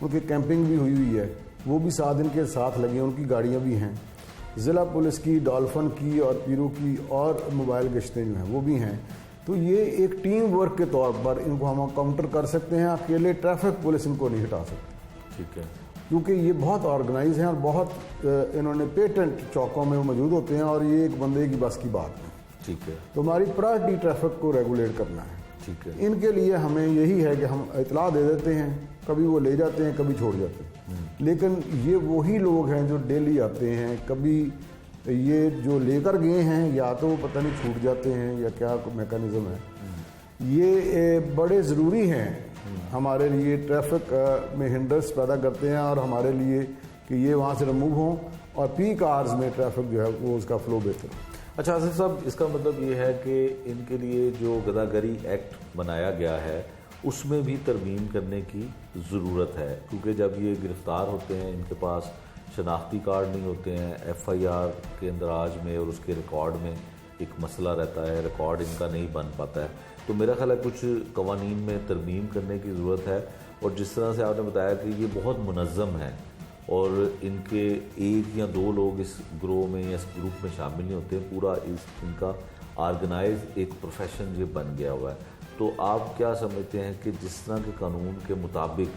उनकी कैंपिंग भी हुई है, वो भी 7 दिन के साथ लगे, उनकी गाड़ियाँ भी हैं। ज़िला पुलिस की, डॉल्फन की और पीरो की और मोबाइल गश्तें जो हैं वो भी हैं। तो ये एक टीम वर्क के तौर पर इनको हम काउंटर कर सकते हैं, अकेले ट्रैफिक पुलिस इनको नहीं हटा सकती। ठीक है। क्योंकि ये बहुत ऑर्गेनाइज हैं और बहुत इन्होंने पेटेंट चौकों में मौजूद होते हैं और ये एक बंदे की बस की बात है। ठीक है। तो हमारी प्रायोरिटी ट्रैफिक को रेगुलेट करना है। ठीक है। इनके लिए हमें यही है कि हम इतला दे देते हैं, कभी वो ले जाते हैं, कभी छोड़ जाते हैं। लेकिन ये वही लोग हैं जो डेली आते हैं, कभी ये जो लेकर गए हैं या तो पता नहीं छूट जाते हैं या क्या मैकेनिज्म है। ये बड़े ज़रूरी हैं हमारे लिए, ट्रैफिक में हिंडर्स पैदा करते हैं और हमारे लिए कि ये वहाँ से रिमूव हों और पीक आवर्स में ट्रैफिक जो है वो उसका फ्लो बेहतर हो।
अच्छा आसिफ साहब, इसका मतलब ये है कि इनके लिए जो गदागरी एक्ट बनाया गया है उसमें भी तरमीम करने की ज़रूरत है, क्योंकि जब ये गिरफ़्तार होते हैं इनके पास शनाख्ती कार्ड नहीं होते हैं, FIR के अंदराज में और उसके रिकॉर्ड में एक मसला रहता है, रिकॉर्ड इनका नहीं बन पाता है। तो मेरा ख्याल है कुछ कवानीन में तरमीम करने की ज़रूरत है। और जिस तरह से आपने बताया कि ये बहुत मुनज़्ज़म है और इनके 1 या 2 लोग इस ग्रोह में या इस ग्रुप में शामिल नहीं होते, पूरा इनका ऑर्गेनाइज एक प्रोफेशन ये बन गया हुआ है। तो आप क्या समझते हैं कि जिस तरह के कानून के मुताबिक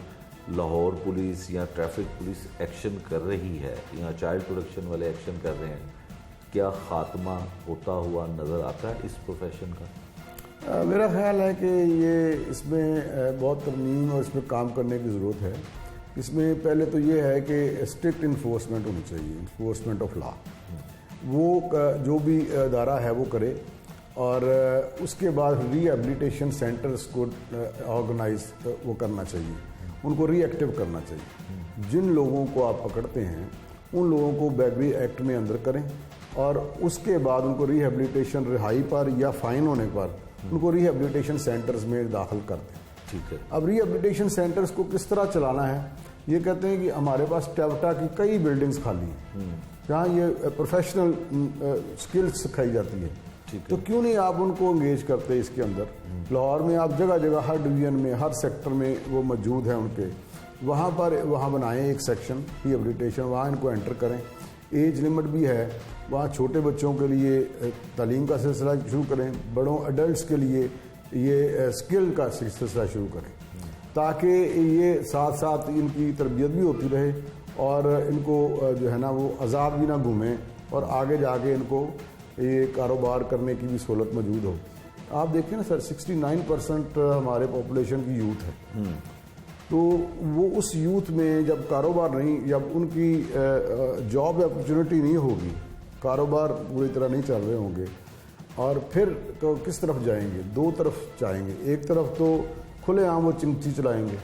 लाहौर पुलिस या ट्रैफिक पुलिस एक्शन कर रही है या चाइल्ड प्रोटेक्शन वाले एक्शन कर रहे हैं, क्या खात्मा होता हुआ नज़र आता है इस प्रोफेशन का?
मेरा ख्याल है कि ये इसमें बहुत तरमीम और इसमें काम करने की ज़रूरत है। इसमें पहले तो ये है कि स्ट्रिक्ट इन्फोर्समेंट होनी चाहिए, इन्फोर्समेंट ऑफ लॉ। वो जो भी अदारा है वो करे और उसके बाद रिहेबिलिटेशन सेंटर्स को ऑर्गेनाइज वो करना चाहिए, उनको रीएक्टिव करना चाहिए। जिन लोगों को आप पकड़ते हैं उन लोगों को बैगरी एक्ट में अंदर करें और उसके बाद उनको रिहेबिलिटेशन रिहाई पर या फाइन होने पर उनको रिहेबिलिटेशन सेंटर्स में दाखिल कर दें।
ठीक है।
अब रिहेबिलिटेशन सेंटर्स को किस तरह चलाना है, ये कहते हैं कि हमारे पास टेवटा की कई बिल्डिंग्स खाली हैं जहाँ ये प्रोफेशनल स्किल्स सिखाई जाती है, तो क्यों नहीं आप उनको एंगेज करते इसके अंदर। लाहौर में आप जगह जगह हर डिवीजन में हर सेक्टर में वो मौजूद हैं उनके, वहाँ बनाएं एक सेक्शन रिहेबिलिटेशन, वहाँ इनको एंटर करें। एज लिमिट भी है, वहाँ छोटे बच्चों के लिए तालीम का सिलसिला शुरू करें, बड़ों एडल्ट्स के लिए ये स्किल का सिलसिला शुरू करें, ताकि ये साथ साथ इनकी तरबियत भी होती रहे और इनको जो है ना वो आज़ाद भी ना घूमें और आगे जाके इनको ये कारोबार करने की भी सहूलत मौजूद हो। आप देखिए ना सर, 69% हमारे पॉपुलेशन की यूथ है, तो वो उस यूथ में जब कारोबार नहीं, जब उनकी जॉब अपॉर्चुनिटी नहीं होगी, कारोबार पूरी तरह नहीं चल रहे होंगे, और फिर तो किस तरफ जाएंगे। दो तरफ जाएंगे, एक तरफ तो खुलेआम वो चिमची चलाएंगे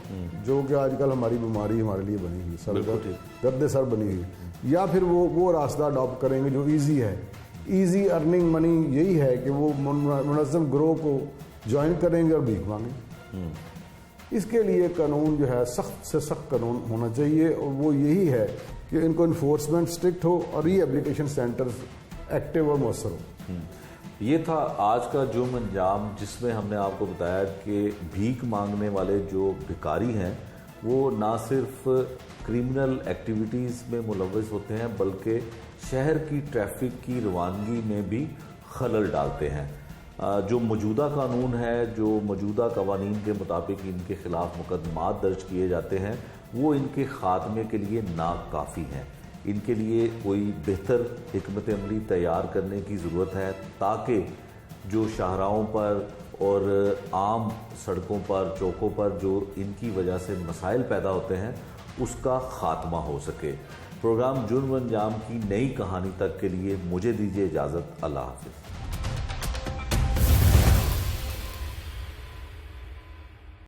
जो कि आजकल हमारी बीमारी हमारे लिए बनी हुई, सर गद्दे सर बनी हुई, या फिर वो रास्ता अडॉप्ट करेंगे जो ईजी है। ईजी अर्निंग मनी यही है कि वो मुनज़्ज़म ग्रोह को ज्वाइन करेंगे और भीख मांगेंगे। इसके लिए कानून जो है सख्त से सख्त कानून होना चाहिए, और वो यही है कि इनको इन्फोर्समेंट स्ट्रिक्ट हो और रिहेबिलिटेशन सेंटर्स एक्टिव और मौसर हो।
ये था आज का जुर्म अंजाम, जिसमें हमने आपको बताया कि भीख मांगने वाले जो भिखारी हैं वो ना सिर्फ क्रिमिनल एक्टिविटीज़ में मुलव्वस होते हैं बल्कि शहर की ट्रैफिक की रवानगी में भी खलल डालते हैं। जो मौजूदा कानून है, जो मौजूदा कवानीन के मुताबिक इनके खिलाफ मुकदमात दर्ज किए जाते हैं, वो इनके ख़ात्मे के लिए नाकाफ़ी हैं। इनके लिए कोई बेहतर हिकमत अमली तैयार करने की ज़रूरत है, ताकि जो शाहराहों पर और आम सड़कों पर, चौकों पर जो इनकी वजह से मसाइल पैदा होते हैं उसका ख़ात्मा हो सके। प्रोग्राम जुर्म अंजाम की नई कहानी तक के लिए मुझे दीजिए इजाज़त। अल्लाह हाफ़िज़।